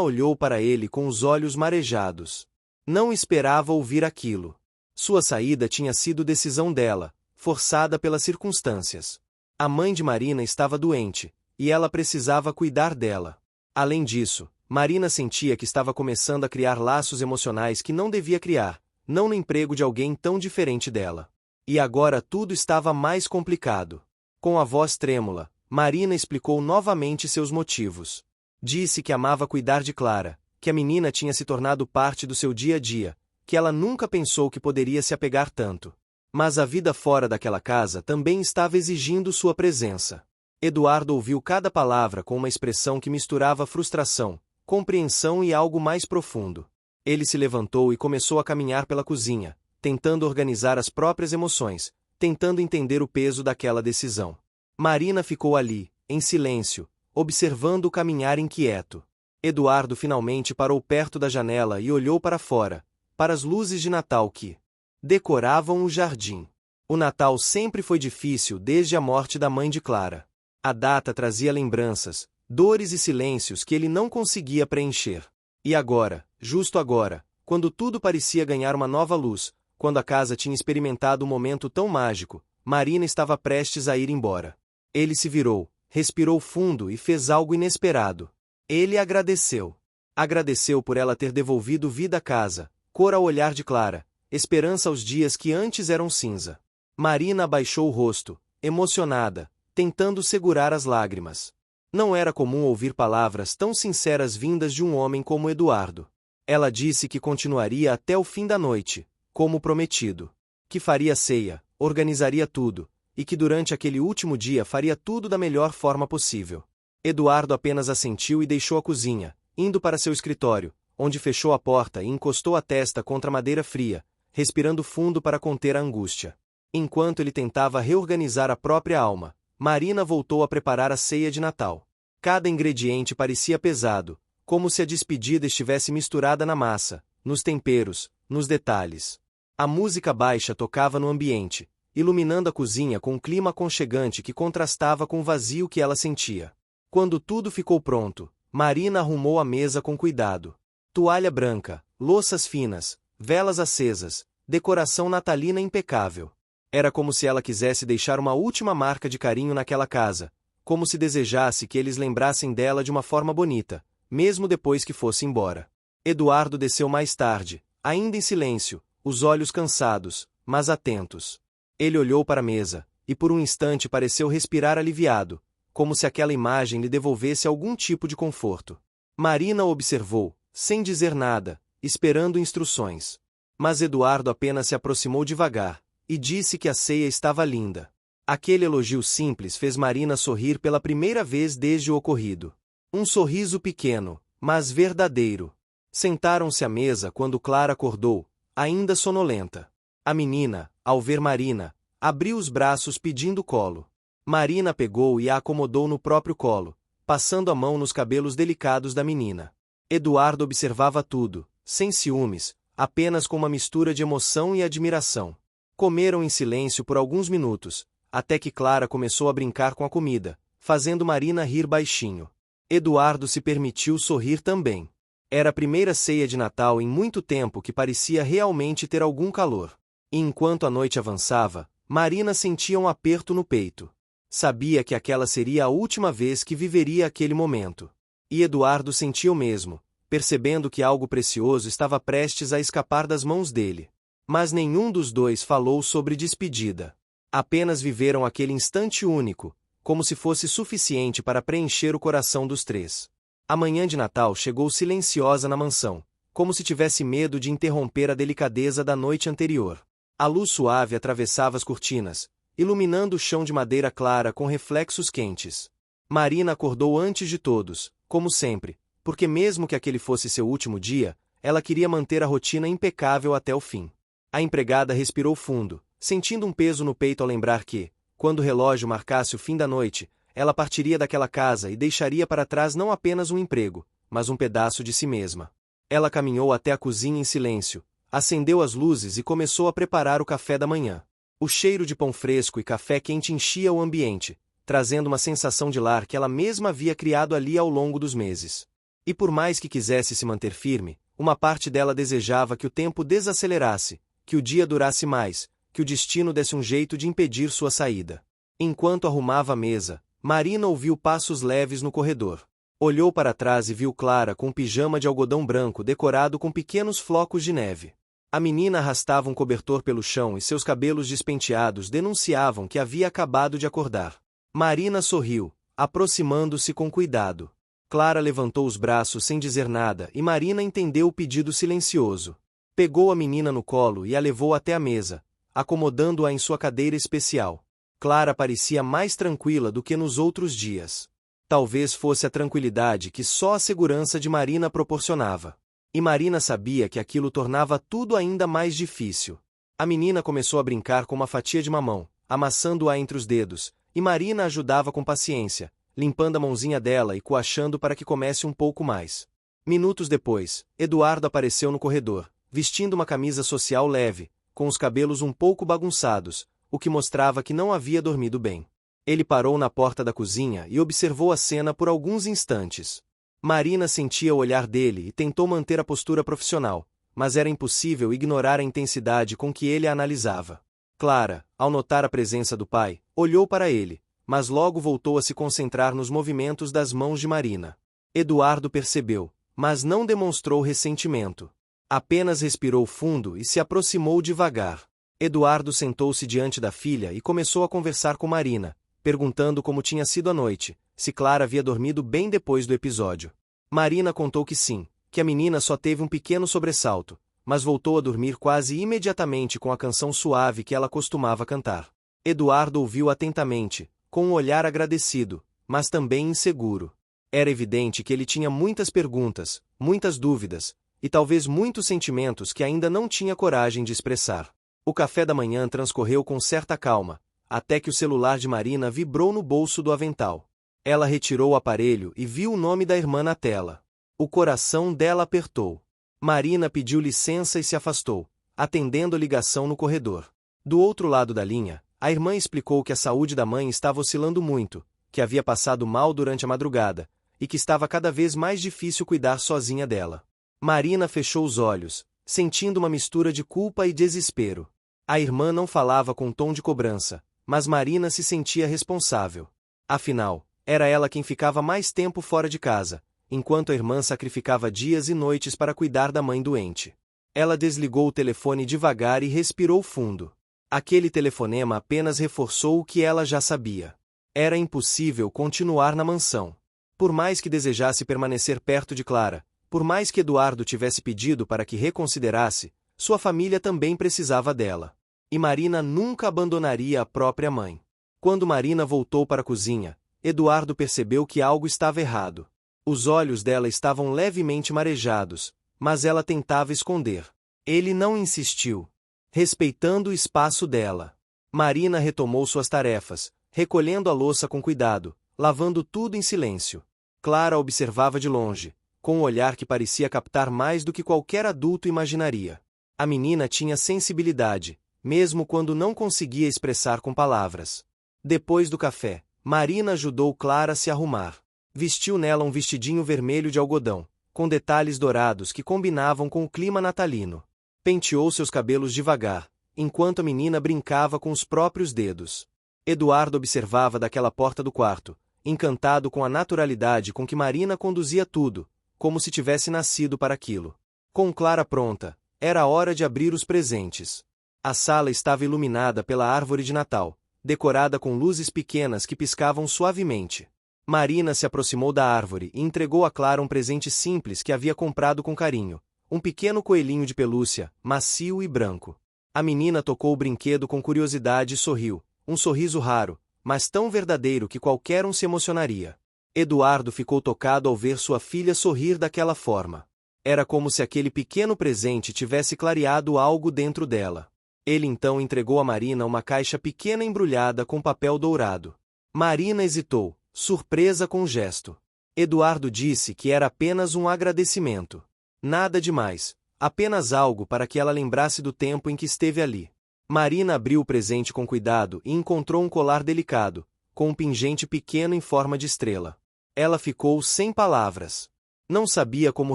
olhou para ele com os olhos marejados. Não esperava ouvir aquilo. Sua saída tinha sido decisão dela, forçada pelas circunstâncias. A mãe de Marina estava doente, e ela precisava cuidar dela. Além disso, Marina sentia que estava começando a criar laços emocionais que não devia criar, não no emprego de alguém tão diferente dela. E agora tudo estava mais complicado. Com a voz trêmula, Marina explicou novamente seus motivos. Disse que amava cuidar de Clara, que a menina tinha se tornado parte do seu dia a dia, que ela nunca pensou que poderia se apegar tanto. Mas a vida fora daquela casa também estava exigindo sua presença. Eduardo ouviu cada palavra com uma expressão que misturava frustração, compreensão e algo mais profundo. Ele se levantou e começou a caminhar pela cozinha, tentando organizar as próprias emoções, tentando entender o peso daquela decisão. Marina ficou ali, em silêncio, observando o caminhar inquieto. Eduardo finalmente parou perto da janela e olhou para fora, para as luzes de Natal que decoravam o jardim. O Natal sempre foi difícil desde a morte da mãe de Clara. A data trazia lembranças, dores e silêncios que ele não conseguia preencher. E agora, justo agora, quando tudo parecia ganhar uma nova luz, quando a casa tinha experimentado um momento tão mágico, Marina estava prestes a ir embora. Ele se virou, respirou fundo e fez algo inesperado. Ele agradeceu. Agradeceu por ela ter devolvido vida à casa, cor ao olhar de Clara, esperança aos dias que antes eram cinza. Marina abaixou o rosto, emocionada, tentando segurar as lágrimas. Não era comum ouvir palavras tão sinceras vindas de um homem como Eduardo. Ela disse que continuaria até o fim da noite, como prometido. Que faria ceia, organizaria tudo, e que durante aquele último dia faria tudo da melhor forma possível. Eduardo apenas assentiu e deixou a cozinha, indo para seu escritório, onde fechou a porta e encostou a testa contra a madeira fria, respirando fundo para conter a angústia. Enquanto ele tentava reorganizar a própria alma, Marina voltou a preparar a ceia de Natal. Cada ingrediente parecia pesado, como se a despedida estivesse misturada na massa, nos temperos, nos detalhes. A música baixa tocava no ambiente, iluminando a cozinha com um clima aconchegante que contrastava com o vazio que ela sentia. Quando tudo ficou pronto, Marina arrumou a mesa com cuidado. Toalha branca, louças finas, velas acesas, decoração natalina impecável. Era como se ela quisesse deixar uma última marca de carinho naquela casa, como se desejasse que eles lembrassem dela de uma forma bonita, mesmo depois que fosse embora. Eduardo desceu mais tarde, ainda em silêncio, os olhos cansados, mas atentos. Ele olhou para a mesa, e por um instante pareceu respirar aliviado, como se aquela imagem lhe devolvesse algum tipo de conforto. Marina o observou, sem dizer nada, esperando instruções. Mas Eduardo apenas se aproximou devagar, e disse que a ceia estava linda. Aquele elogio simples fez Marina sorrir pela primeira vez desde o ocorrido. Um sorriso pequeno, mas verdadeiro. Sentaram-se à mesa quando Clara acordou, ainda sonolenta. A menina, ao ver Marina, abriu os braços pedindo colo. Marina pegou e a acomodou no próprio colo, passando a mão nos cabelos delicados da menina. Eduardo observava tudo, sem ciúmes, apenas com uma mistura de emoção e admiração. Comeram em silêncio por alguns minutos, até que Clara começou a brincar com a comida, fazendo Marina rir baixinho. Eduardo se permitiu sorrir também. Era a primeira ceia de Natal em muito tempo que parecia realmente ter algum calor. E enquanto a noite avançava, Marina sentia um aperto no peito. Sabia que aquela seria a última vez que viveria aquele momento. E Eduardo sentia o mesmo, percebendo que algo precioso estava prestes a escapar das mãos dele. Mas nenhum dos dois falou sobre despedida. Apenas viveram aquele instante único, como se fosse suficiente para preencher o coração dos três. A manhã de Natal chegou silenciosa na mansão, como se tivesse medo de interromper a delicadeza da noite anterior. A luz suave atravessava as cortinas, iluminando o chão de madeira clara com reflexos quentes. Marina acordou antes de todos, como sempre, porque mesmo que aquele fosse seu último dia, ela queria manter a rotina impecável até o fim. A empregada respirou fundo, sentindo um peso no peito ao lembrar que, quando o relógio marcasse o fim da noite, ela partiria daquela casa e deixaria para trás não apenas um emprego, mas um pedaço de si mesma. Ela caminhou até a cozinha em silêncio, acendeu as luzes e começou a preparar o café da manhã. O cheiro de pão fresco e café quente enchia o ambiente, trazendo uma sensação de lar que ela mesma havia criado ali ao longo dos meses. E por mais que quisesse se manter firme, uma parte dela desejava que o tempo desacelerasse, que o dia durasse mais, que o destino desse um jeito de impedir sua saída. Enquanto arrumava a mesa, Marina ouviu passos leves no corredor. Olhou para trás e viu Clara com um pijama de algodão branco decorado com pequenos flocos de neve. A menina arrastava um cobertor pelo chão e seus cabelos despenteados denunciavam que havia acabado de acordar. Marina sorriu, aproximando-se com cuidado. Clara levantou os braços sem dizer nada e Marina entendeu o pedido silencioso. Pegou a menina no colo e a levou até a mesa, acomodando-a em sua cadeira especial. Clara parecia mais tranquila do que nos outros dias. Talvez fosse a tranquilidade que só a segurança de Marina proporcionava. E Marina sabia que aquilo tornava tudo ainda mais difícil. A menina começou a brincar com uma fatia de mamão, amassando-a entre os dedos, e Marina ajudava com paciência, limpando a mãozinha dela e coachando para que comesse um pouco mais. Minutos depois, Eduardo apareceu no corredor, vestindo uma camisa social leve, com os cabelos um pouco bagunçados, o que mostrava que não havia dormido bem. Ele parou na porta da cozinha e observou a cena por alguns instantes. Marina sentia o olhar dele e tentou manter a postura profissional, mas era impossível ignorar a intensidade com que ele a analisava. Clara, ao notar a presença do pai, olhou para ele, mas logo voltou a se concentrar nos movimentos das mãos de Marina. Eduardo percebeu, mas não demonstrou ressentimento. Apenas respirou fundo e se aproximou devagar. Eduardo sentou-se diante da filha e começou a conversar com Marina, perguntando como tinha sido a noite, se Clara havia dormido bem depois do episódio. Marina contou que sim, que a menina só teve um pequeno sobressalto, mas voltou a dormir quase imediatamente com a canção suave que ela costumava cantar. Eduardo ouviu atentamente, com um olhar agradecido, mas também inseguro. Era evidente que ele tinha muitas perguntas, muitas dúvidas, e talvez muitos sentimentos que ainda não tinha coragem de expressar. O café da manhã transcorreu com certa calma, até que o celular de Marina vibrou no bolso do avental. Ela retirou o aparelho e viu o nome da irmã na tela. O coração dela apertou. Marina pediu licença e se afastou, atendendo a ligação no corredor. Do outro lado da linha, a irmã explicou que a saúde da mãe estava oscilando muito, que havia passado mal durante a madrugada, e que estava cada vez mais difícil cuidar sozinha dela. Marina fechou os olhos, sentindo uma mistura de culpa e desespero. A irmã não falava com tom de cobrança, mas Marina se sentia responsável. Afinal, era ela quem ficava mais tempo fora de casa, enquanto a irmã sacrificava dias e noites para cuidar da mãe doente. Ela desligou o telefone devagar e respirou fundo. Aquele telefonema apenas reforçou o que ela já sabia. Era impossível continuar na mansão. Por mais que desejasse permanecer perto de Clara, por mais que Eduardo tivesse pedido para que reconsiderasse, sua família também precisava dela. E Marina nunca abandonaria a própria mãe. Quando Marina voltou para a cozinha, Eduardo percebeu que algo estava errado. Os olhos dela estavam levemente marejados, mas ela tentava esconder. Ele não insistiu, respeitando o espaço dela. Marina retomou suas tarefas, recolhendo a louça com cuidado, lavando tudo em silêncio. Clara observava de longe, com um olhar que parecia captar mais do que qualquer adulto imaginaria. A menina tinha sensibilidade, mesmo quando não conseguia expressar com palavras. Depois do café, Marina ajudou Clara a se arrumar. Vestiu nela um vestidinho vermelho de algodão, com detalhes dourados que combinavam com o clima natalino. Penteou seus cabelos devagar, enquanto a menina brincava com os próprios dedos. Eduardo observava daquela porta do quarto, encantado com a naturalidade com que Marina conduzia tudo, como se tivesse nascido para aquilo. Com Clara pronta, era hora de abrir os presentes. A sala estava iluminada pela árvore de Natal, decorada com luzes pequenas que piscavam suavemente. Marina se aproximou da árvore e entregou a Clara um presente simples que havia comprado com carinho, um pequeno coelhinho de pelúcia, macio e branco. A menina tocou o brinquedo com curiosidade e sorriu, um sorriso raro, mas tão verdadeiro que qualquer um se emocionaria. Eduardo ficou tocado ao ver sua filha sorrir daquela forma. Era como se aquele pequeno presente tivesse clareado algo dentro dela. Ele então entregou a Marina uma caixa pequena embrulhada com papel dourado. Marina hesitou, surpresa com o gesto. Eduardo disse que era apenas um agradecimento. Nada demais, apenas algo para que ela lembrasse do tempo em que esteve ali. Marina abriu o presente com cuidado e encontrou um colar delicado, com um pingente pequeno em forma de estrela. Ela ficou sem palavras. Não sabia como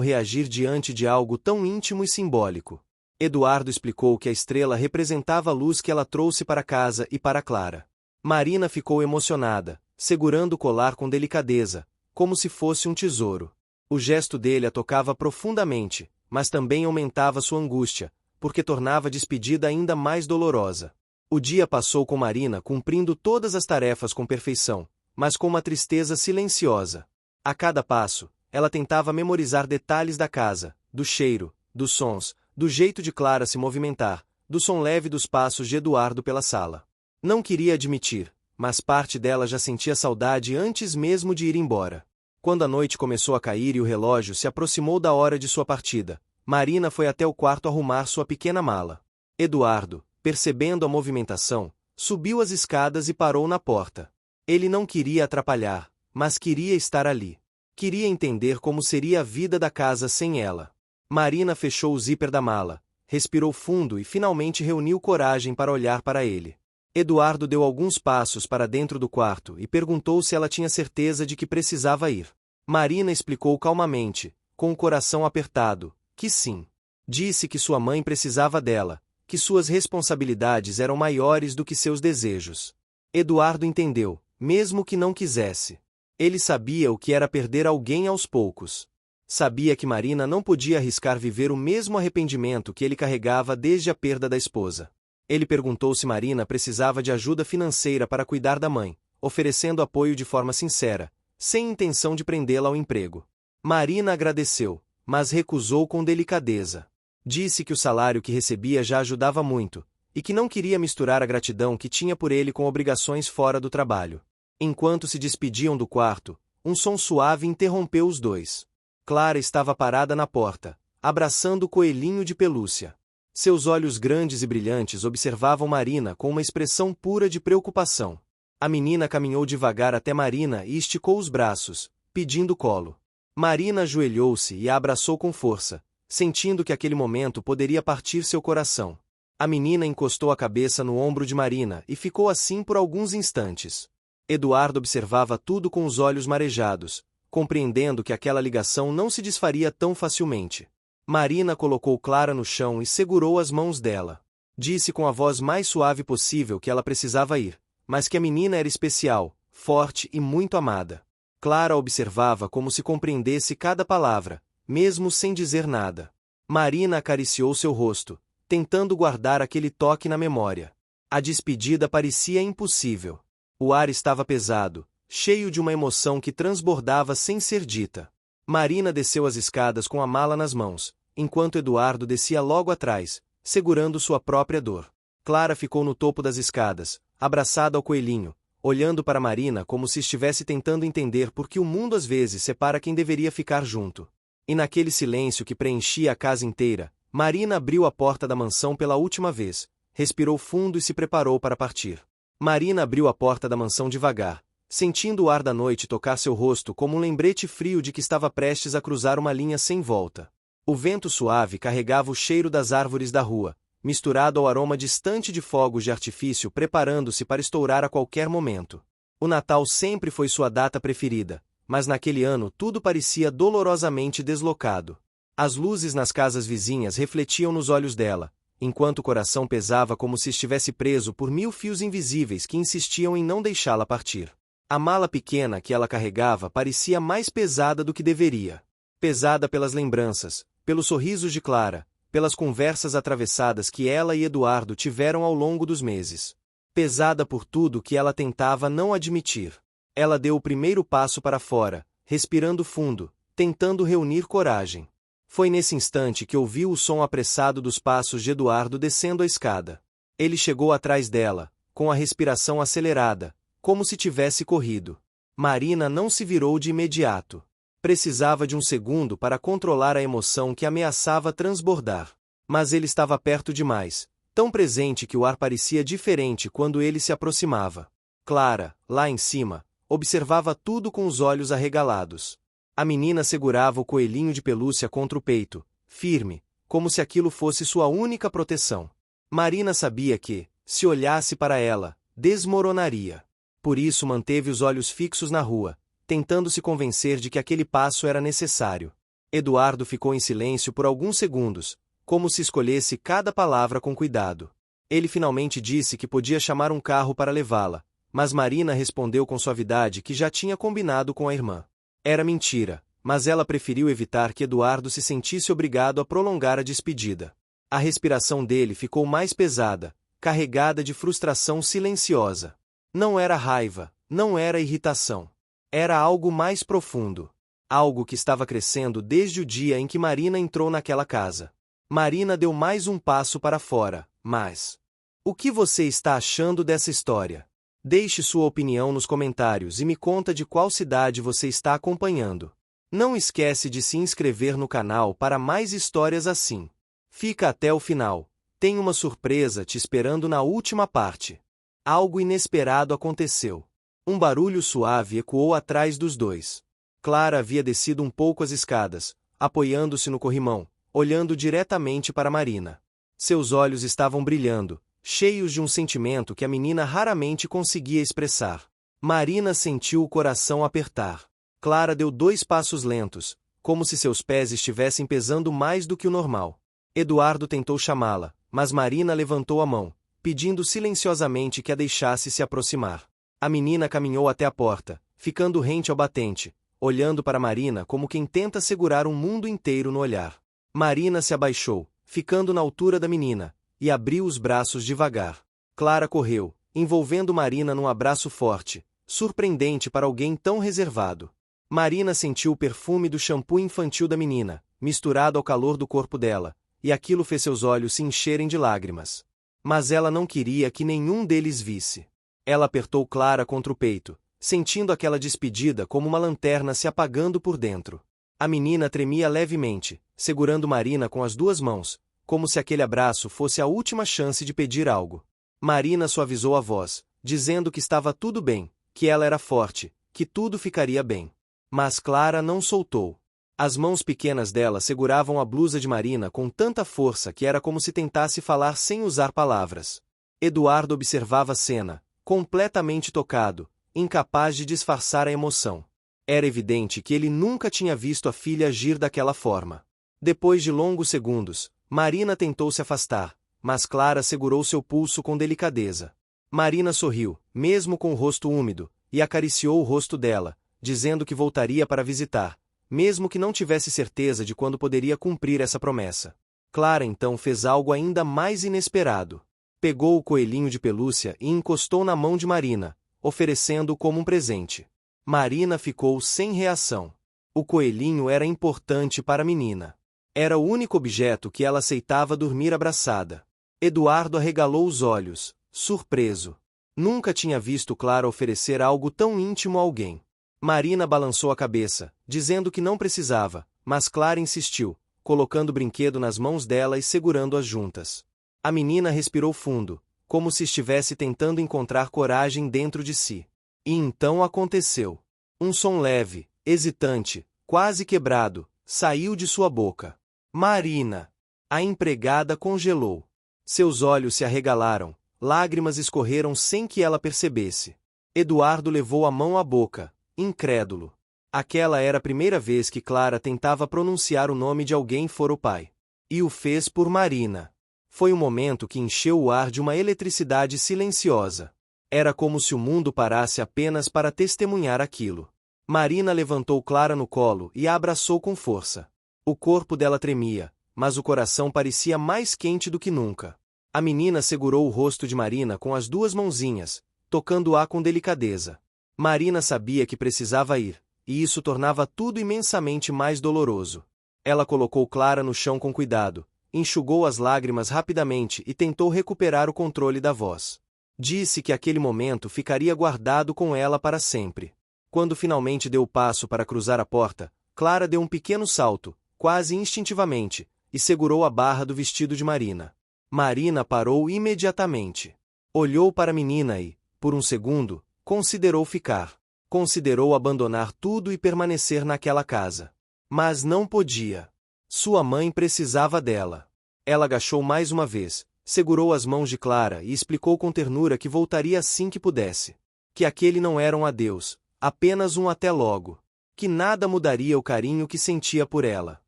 reagir diante de algo tão íntimo e simbólico. Eduardo explicou que a estrela representava a luz que ela trouxe para casa e para Clara. Marina ficou emocionada, segurando o colar com delicadeza, como se fosse um tesouro. O gesto dele a tocava profundamente, mas também aumentava sua angústia, porque tornava a despedida ainda mais dolorosa. O dia passou com Marina cumprindo todas as tarefas com perfeição, mas com uma tristeza silenciosa. A cada passo, ela tentava memorizar detalhes da casa, do cheiro, dos sons, do jeito de Clara se movimentar, do som leve dos passos de Eduardo pela sala. Não queria admitir, mas parte dela já sentia saudade antes mesmo de ir embora. Quando a noite começou a cair e o relógio se aproximou da hora de sua partida, Marina foi até o quarto arrumar sua pequena mala. Eduardo, percebendo a movimentação, subiu as escadas e parou na porta. Ele não queria atrapalhar, mas queria estar ali. Queria entender como seria a vida da casa sem ela. Marina fechou o zíper da mala, respirou fundo e finalmente reuniu coragem para olhar para ele. Eduardo deu alguns passos para dentro do quarto e perguntou se ela tinha certeza de que precisava ir. Marina explicou calmamente, com o coração apertado, que sim. Disse que sua mãe precisava dela, que suas responsabilidades eram maiores do que seus desejos. Eduardo entendeu, mesmo que não quisesse. Ele sabia o que era perder alguém aos poucos. Sabia que Marina não podia arriscar viver o mesmo arrependimento que ele carregava desde a perda da esposa. Ele perguntou se Marina precisava de ajuda financeira para cuidar da mãe, oferecendo apoio de forma sincera, sem intenção de prendê-la ao emprego. Marina agradeceu, mas recusou com delicadeza. Disse que o salário que recebia já ajudava muito, e que não queria misturar a gratidão que tinha por ele com obrigações fora do trabalho. Enquanto se despediam do quarto, um som suave interrompeu os dois. Clara estava parada na porta, abraçando o coelhinho de pelúcia. Seus olhos grandes e brilhantes observavam Marina com uma expressão pura de preocupação. A menina caminhou devagar até Marina e esticou os braços, pedindo colo. Marina ajoelhou-se e a abraçou com força, sentindo que aquele momento poderia partir seu coração. A menina encostou a cabeça no ombro de Marina e ficou assim por alguns instantes. Eduardo observava tudo com os olhos marejados, compreendendo que aquela ligação não se desfaria tão facilmente. Marina colocou Clara no chão e segurou as mãos dela. Disse com a voz mais suave possível que ela precisava ir, mas que a menina era especial, forte e muito amada. Clara observava como se compreendesse cada palavra, mesmo sem dizer nada. Marina acariciou seu rosto, tentando guardar aquele toque na memória. A despedida parecia impossível. O ar estava pesado, cheio de uma emoção que transbordava sem ser dita. Marina desceu as escadas com a mala nas mãos, enquanto Eduardo descia logo atrás, segurando sua própria dor. Clara ficou no topo das escadas, abraçada ao coelhinho, olhando para Marina como se estivesse tentando entender por que o mundo às vezes separa quem deveria ficar junto. E naquele silêncio que preenchia a casa inteira, Marina abriu a porta da mansão pela última vez, respirou fundo e se preparou para partir. Marina abriu a porta da mansão devagar, sentindo o ar da noite tocar seu rosto como um lembrete frio de que estava prestes a cruzar uma linha sem volta. O vento suave carregava o cheiro das árvores da rua, misturado ao aroma distante de fogos de artifício preparando-se para estourar a qualquer momento. O Natal sempre foi sua data preferida, mas naquele ano tudo parecia dolorosamente deslocado. As luzes nas casas vizinhas refletiam nos olhos dela, enquanto o coração pesava como se estivesse preso por 1000 fios invisíveis que insistiam em não deixá-la partir. A mala pequena que ela carregava parecia mais pesada do que deveria. Pesada pelas lembranças, pelos sorrisos de Clara, pelas conversas atravessadas que ela e Eduardo tiveram ao longo dos meses. Pesada por tudo que ela tentava não admitir. Ela deu o primeiro passo para fora, respirando fundo, tentando reunir coragem. Foi nesse instante que ouviu o som apressado dos passos de Eduardo descendo a escada. Ele chegou atrás dela, com a respiração acelerada, como se tivesse corrido. Marina não se virou de imediato. Precisava de um segundo para controlar a emoção que ameaçava transbordar. Mas ele estava perto demais, tão presente que o ar parecia diferente quando ele se aproximava. Clara, lá em cima, observava tudo com os olhos arregalados. A menina segurava o coelhinho de pelúcia contra o peito, firme, como se aquilo fosse sua única proteção. Marina sabia que, se olhasse para ela, desmoronaria. Por isso manteve os olhos fixos na rua, tentando se convencer de que aquele passo era necessário. Eduardo ficou em silêncio por alguns segundos, como se escolhesse cada palavra com cuidado. Ele finalmente disse que podia chamar um carro para levá-la, mas Marina respondeu com suavidade que já tinha combinado com a irmã. Era mentira, mas ela preferiu evitar que Eduardo se sentisse obrigado a prolongar a despedida. A respiração dele ficou mais pesada, carregada de frustração silenciosa. Não era raiva, não era irritação. Era algo mais profundo. Algo que estava crescendo desde o dia em que Marina entrou naquela casa. Marina deu mais um passo para fora, mas... O que você está achando dessa história? Deixe sua opinião nos comentários e me conta de qual cidade você está acompanhando. Não esquece de se inscrever no canal para mais histórias assim. Fica até o final. Tem uma surpresa te esperando na última parte. Algo inesperado aconteceu. Um barulho suave ecoou atrás dos dois. Clara havia descido um pouco as escadas, apoiando-se no corrimão, olhando diretamente para Marina. Seus olhos estavam brilhando, cheios de um sentimento que a menina raramente conseguia expressar. Marina sentiu o coração apertar. Clara deu 2 passos lentos, como se seus pés estivessem pesando mais do que o normal. Eduardo tentou chamá-la, mas Marina levantou a mão, pedindo silenciosamente que a deixasse se aproximar. A menina caminhou até a porta, ficando rente ao batente, olhando para Marina como quem tenta segurar um mundo inteiro no olhar. Marina se abaixou, ficando na altura da menina, e abriu os braços devagar. Clara correu, envolvendo Marina num abraço forte, surpreendente para alguém tão reservado. Marina sentiu o perfume do shampoo infantil da menina, misturado ao calor do corpo dela, e aquilo fez seus olhos se encherem de lágrimas. Mas ela não queria que nenhum deles visse. Ela apertou Clara contra o peito, sentindo aquela despedida como uma lanterna se apagando por dentro. A menina tremia levemente, segurando Marina com as duas mãos, como se aquele abraço fosse a última chance de pedir algo. Marina suavizou a voz, dizendo que estava tudo bem, que ela era forte, que tudo ficaria bem. Mas Clara não soltou. As mãos pequenas dela seguravam a blusa de Marina com tanta força que era como se tentasse falar sem usar palavras. Eduardo observava a cena, completamente tocado, incapaz de disfarçar a emoção. Era evidente que ele nunca tinha visto a filha agir daquela forma. Depois de longos segundos, Marina tentou se afastar, mas Clara segurou seu pulso com delicadeza. Marina sorriu, mesmo com o rosto úmido, e acariciou o rosto dela, dizendo que voltaria para visitar, mesmo que não tivesse certeza de quando poderia cumprir essa promessa. Clara então fez algo ainda mais inesperado. Pegou o coelhinho de pelúcia e encostou na mão de Marina, oferecendo-o como um presente. Marina ficou sem reação. O coelhinho era importante para a menina. Era o único objeto que ela aceitava dormir abraçada. Eduardo arregalou os olhos, surpreso. Nunca tinha visto Clara oferecer algo tão íntimo a alguém. Marina balançou a cabeça, dizendo que não precisava, mas Clara insistiu, colocando o brinquedo nas mãos dela e segurando-as juntas. A menina respirou fundo, como se estivesse tentando encontrar coragem dentro de si. E então aconteceu. Um som leve, hesitante, quase quebrado, saiu de sua boca. Marina! A empregada congelou. Seus olhos se arregalaram, lágrimas escorreram sem que ela percebesse. Eduardo levou a mão à boca, incrédulo. Aquela era a primeira vez que Clara tentava pronunciar o nome de alguém fora o pai. E o fez por Marina. Foi um momento que encheu o ar de uma eletricidade silenciosa. Era como se o mundo parasse apenas para testemunhar aquilo. Marina levantou Clara no colo e a abraçou com força. O corpo dela tremia, mas o coração parecia mais quente do que nunca. A menina segurou o rosto de Marina com as duas mãozinhas, tocando-a com delicadeza. Marina sabia que precisava ir, e isso tornava tudo imensamente mais doloroso. Ela colocou Clara no chão com cuidado, enxugou as lágrimas rapidamente e tentou recuperar o controle da voz. Disse que aquele momento ficaria guardado com ela para sempre. Quando finalmente deu o passo para cruzar a porta, Clara deu um pequeno salto, quase instintivamente, e segurou a barra do vestido de Marina. Marina parou imediatamente. Olhou para a menina e, por um segundo, considerou ficar. Considerou abandonar tudo e permanecer naquela casa. Mas não podia. Sua mãe precisava dela. Ela agachou mais uma vez, segurou as mãos de Clara e explicou com ternura que voltaria assim que pudesse. Que aquele não era um adeus, apenas um até logo. Que nada mudaria o carinho que sentia por ela.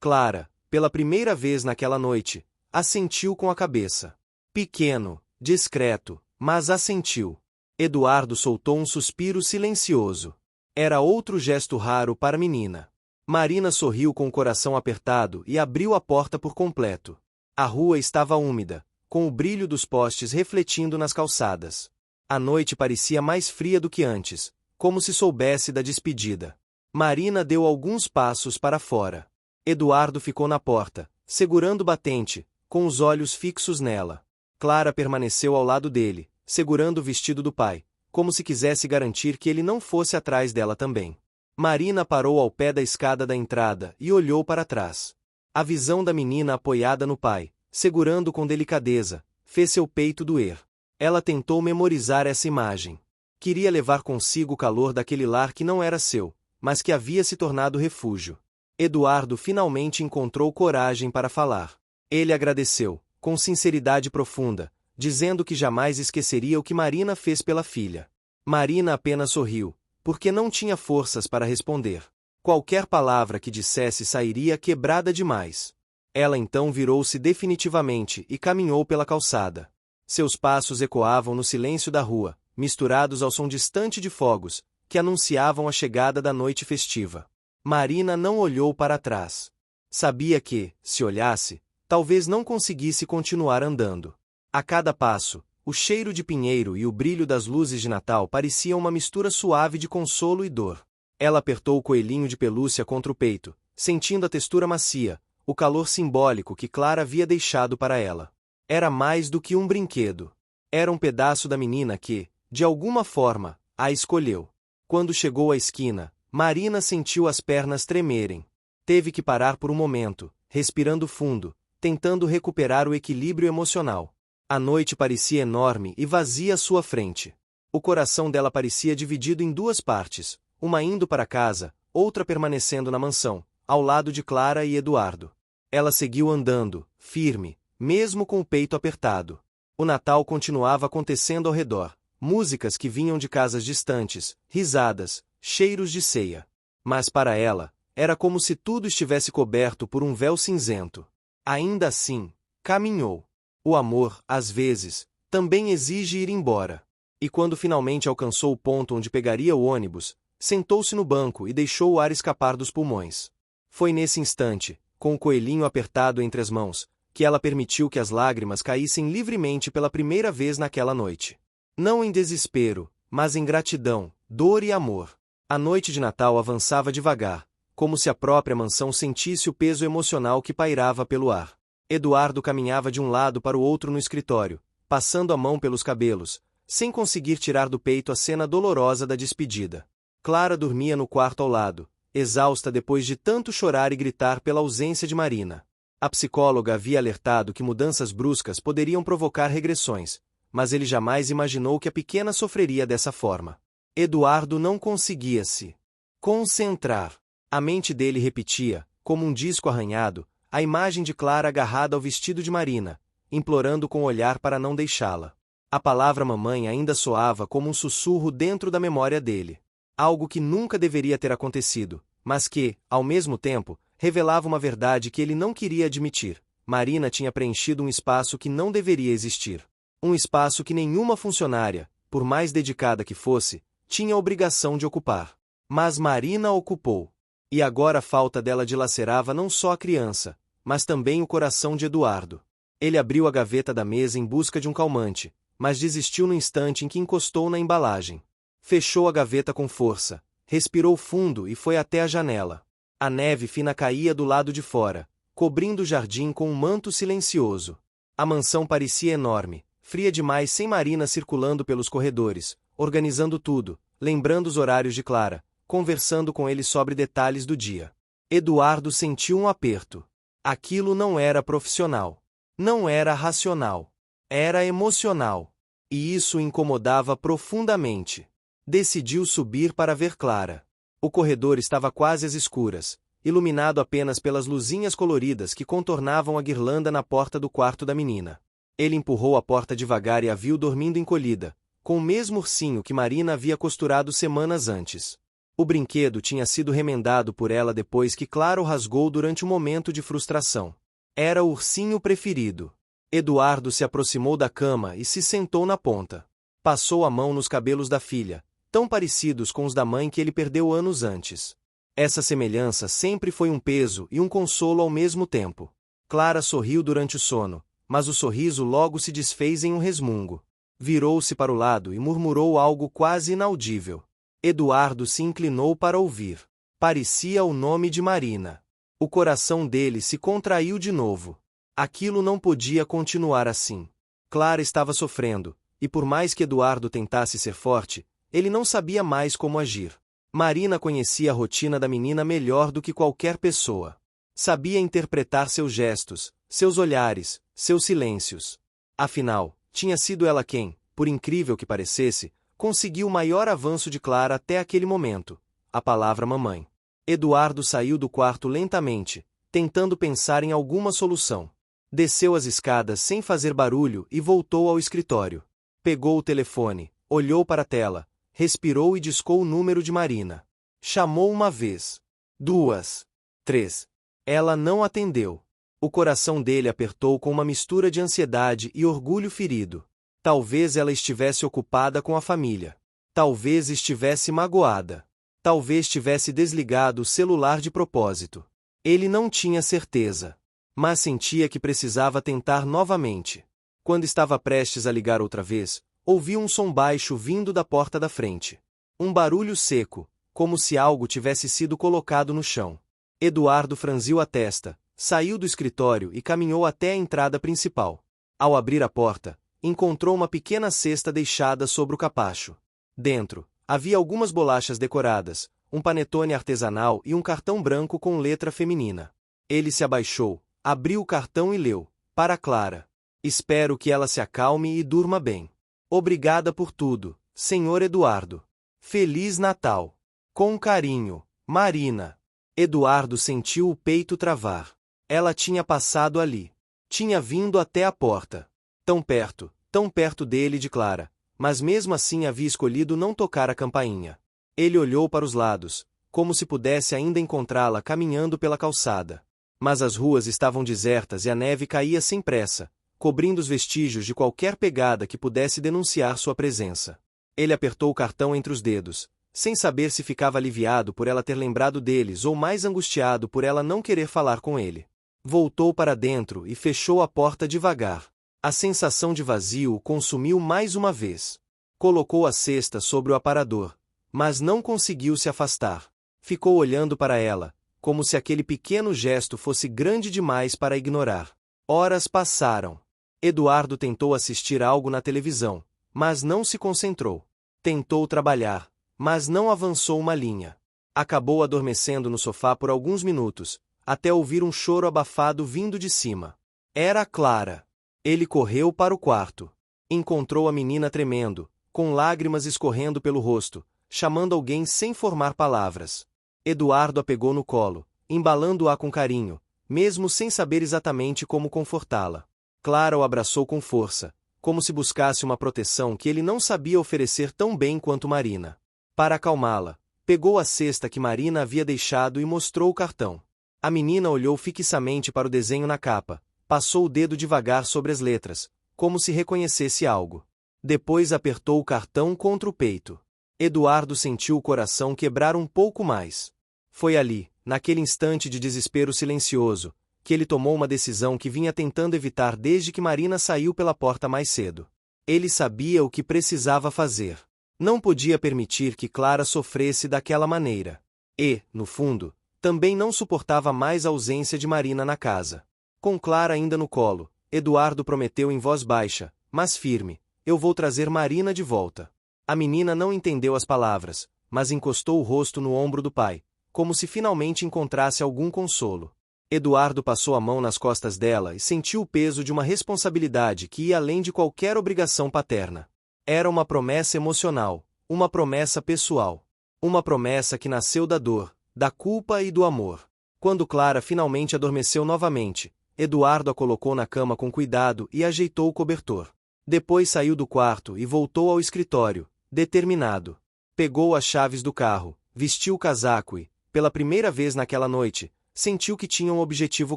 Clara, pela primeira vez naquela noite, assentiu com a cabeça. Pequeno, discreto, mas assentiu. Eduardo soltou um suspiro silencioso. Era outro gesto raro para a menina. Marina sorriu com o coração apertado e abriu a porta por completo. A rua estava úmida, com o brilho dos postes refletindo nas calçadas. A noite parecia mais fria do que antes, como se soubesse da despedida. Marina deu alguns passos para fora. Eduardo ficou na porta, segurando o batente, com os olhos fixos nela. Clara permaneceu ao lado dele, segurando o vestido do pai, como se quisesse garantir que ele não fosse atrás dela também. Marina parou ao pé da escada da entrada e olhou para trás. A visão da menina apoiada no pai, segurando com delicadeza, fez seu peito doer. Ela tentou memorizar essa imagem. Queria levar consigo o calor daquele lar que não era seu, mas que havia se tornado refúgio. Eduardo finalmente encontrou coragem para falar. Ele agradeceu, com sinceridade profunda, dizendo que jamais esqueceria o que Marina fez pela filha. Marina apenas sorriu, porque não tinha forças para responder. Qualquer palavra que dissesse sairia quebrada demais. Ela então virou-se definitivamente e caminhou pela calçada. Seus passos ecoavam no silêncio da rua, misturados ao som distante de fogos, que anunciavam a chegada da noite festiva. Marina não olhou para trás. Sabia que, se olhasse, talvez não conseguisse continuar andando. A cada passo, o cheiro de pinheiro e o brilho das luzes de Natal pareciam uma mistura suave de consolo e dor. Ela apertou o coelhinho de pelúcia contra o peito, sentindo a textura macia, o calor simbólico que Clara havia deixado para ela. Era mais do que um brinquedo. Era um pedaço da menina que, de alguma forma, a escolheu. Quando chegou à esquina, Marina sentiu as pernas tremerem. Teve que parar por um momento, respirando fundo, tentando recuperar o equilíbrio emocional. A noite parecia enorme e vazia à sua frente. O coração dela parecia dividido em duas partes, uma indo para casa, outra permanecendo na mansão, ao lado de Clara e Eduardo. Ela seguiu andando, firme, mesmo com o peito apertado. O Natal continuava acontecendo ao redor, músicas que vinham de casas distantes, risadas, cheiros de ceia. Mas para ela, era como se tudo estivesse coberto por um véu cinzento. Ainda assim, caminhou. O amor, às vezes, também exige ir embora. E quando finalmente alcançou o ponto onde pegaria o ônibus, sentou-se no banco e deixou o ar escapar dos pulmões. Foi nesse instante, com o coelhinho apertado entre as mãos, que ela permitiu que as lágrimas caíssem livremente pela primeira vez naquela noite. Não em desespero, mas em gratidão, dor e amor. A noite de Natal avançava devagar, como se a própria mansão sentisse o peso emocional que pairava pelo ar. Eduardo caminhava de um lado para o outro no escritório, passando a mão pelos cabelos, sem conseguir tirar do peito a cena dolorosa da despedida. Clara dormia no quarto ao lado, exausta depois de tanto chorar e gritar pela ausência de Marina. A psicóloga havia alertado que mudanças bruscas poderiam provocar regressões, mas ele jamais imaginou que a pequena sofreria dessa forma. Eduardo não conseguia se concentrar. A mente dele repetia, como um disco arranhado, a imagem de Clara agarrada ao vestido de Marina, implorando com o olhar para não deixá-la. A palavra mamãe ainda soava como um sussurro dentro da memória dele. Algo que nunca deveria ter acontecido, mas que, ao mesmo tempo, revelava uma verdade que ele não queria admitir. Marina tinha preenchido um espaço que não deveria existir. Um espaço que nenhuma funcionária, por mais dedicada que fosse, tinha a obrigação de ocupar. Mas Marina ocupou. E agora a falta dela dilacerava não só a criança, mas também o coração de Eduardo. Ele abriu a gaveta da mesa em busca de um calmante, mas desistiu no instante em que encostou na embalagem. Fechou a gaveta com força, respirou fundo e foi até a janela. A neve fina caía do lado de fora, cobrindo o jardim com um manto silencioso. A mansão parecia enorme, fria demais sem Marina circulando pelos corredores, organizando tudo, lembrando os horários de Clara, conversando com ele sobre detalhes do dia. Eduardo sentiu um aperto. Aquilo não era profissional. Não era racional. Era emocional. E isso o incomodava profundamente. Decidiu subir para ver Clara. O corredor estava quase às escuras, iluminado apenas pelas luzinhas coloridas que contornavam a guirlanda na porta do quarto da menina. Ele empurrou a porta devagar e a viu dormindo encolhida, com o mesmo ursinho que Marina havia costurado semanas antes. O brinquedo tinha sido remendado por ela depois que Clara o rasgou durante um momento de frustração. Era o ursinho preferido. Eduardo se aproximou da cama e se sentou na ponta. Passou a mão nos cabelos da filha, tão parecidos com os da mãe que ele perdeu anos antes. Essa semelhança sempre foi um peso e um consolo ao mesmo tempo. Clara sorriu durante o sono, mas o sorriso logo se desfez em um resmungo. Virou-se para o lado e murmurou algo quase inaudível. Eduardo se inclinou para ouvir. Parecia o nome de Marina. O coração dele se contraiu de novo. Aquilo não podia continuar assim. Clara estava sofrendo, e por mais que Eduardo tentasse ser forte, ele não sabia mais como agir. Marina conhecia a rotina da menina melhor do que qualquer pessoa. Sabia interpretar seus gestos, seus olhares, seus silêncios. Afinal, tinha sido ela quem, por incrível que parecesse, conseguiu o maior avanço de Clara até aquele momento, a palavra mamãe. Eduardo saiu do quarto lentamente, tentando pensar em alguma solução. Desceu as escadas sem fazer barulho e voltou ao escritório. Pegou o telefone, olhou para a tela, respirou e discou o número de Marina. Chamou uma vez, 2, 3. Ela não atendeu. O coração dele apertou com uma mistura de ansiedade e orgulho ferido. Talvez ela estivesse ocupada com a família. Talvez estivesse magoada. Talvez tivesse desligado o celular de propósito. Ele não tinha certeza. Mas sentia que precisava tentar novamente. Quando estava prestes a ligar outra vez, ouviu um som baixo vindo da porta da frente. Um barulho seco, como se algo tivesse sido colocado no chão. Eduardo franziu a testa, saiu do escritório e caminhou até a entrada principal. Ao abrir a porta, encontrou uma pequena cesta deixada sobre o capacho. Dentro, havia algumas bolachas decoradas, um panetone artesanal e um cartão branco com letra feminina. Ele se abaixou, abriu o cartão e leu: para Clara. Espero que ela se acalme e durma bem. Obrigada por tudo, Sr. Eduardo. Feliz Natal. Com carinho, Marina. Eduardo sentiu o peito travar. Ela tinha passado ali. Tinha vindo até a porta. Tão perto dele e de Clara, mas mesmo assim havia escolhido não tocar a campainha. Ele olhou para os lados, como se pudesse ainda encontrá-la caminhando pela calçada. Mas as ruas estavam desertas e a neve caía sem pressa, cobrindo os vestígios de qualquer pegada que pudesse denunciar sua presença. Ele apertou o cartão entre os dedos, sem saber se ficava aliviado por ela ter lembrado deles ou mais angustiado por ela não querer falar com ele. Voltou para dentro e fechou a porta devagar. A sensação de vazio o consumiu mais uma vez. Colocou a cesta sobre o aparador, mas não conseguiu se afastar. Ficou olhando para ela, como se aquele pequeno gesto fosse grande demais para ignorar. Horas passaram. Eduardo tentou assistir algo na televisão, mas não se concentrou. Tentou trabalhar, mas não avançou uma linha. Acabou adormecendo no sofá por alguns minutos, até ouvir um choro abafado vindo de cima. Era Clara. Ele correu para o quarto. Encontrou a menina tremendo, com lágrimas escorrendo pelo rosto, chamando alguém sem formar palavras. Eduardo a pegou no colo, embalando-a com carinho, mesmo sem saber exatamente como confortá-la. Clara o abraçou com força, como se buscasse uma proteção que ele não sabia oferecer tão bem quanto Marina. Para acalmá-la, pegou a cesta que Marina havia deixado e mostrou o cartão. A menina olhou fixamente para o desenho na capa, passou o dedo devagar sobre as letras, como se reconhecesse algo. Depois apertou o cartão contra o peito. Eduardo sentiu o coração quebrar um pouco mais. Foi ali, naquele instante de desespero silencioso, que ele tomou uma decisão que vinha tentando evitar desde que Marina saiu pela porta mais cedo. Ele sabia o que precisava fazer. Não podia permitir que Clara sofresse daquela maneira. E, no fundo, também não suportava mais a ausência de Marina na casa. Com Clara ainda no colo, Eduardo prometeu em voz baixa, mas firme: eu vou trazer Marina de volta. A menina não entendeu as palavras, mas encostou o rosto no ombro do pai, como se finalmente encontrasse algum consolo. Eduardo passou a mão nas costas dela e sentiu o peso de uma responsabilidade que ia além de qualquer obrigação paterna. Era uma promessa emocional, uma promessa pessoal. Uma promessa que nasceu da dor, da culpa e do amor. Quando Clara finalmente adormeceu novamente, Eduardo a colocou na cama com cuidado e ajeitou o cobertor. Depois saiu do quarto e voltou ao escritório, determinado. Pegou as chaves do carro, vestiu o casaco e, pela primeira vez naquela noite, sentiu que tinha um objetivo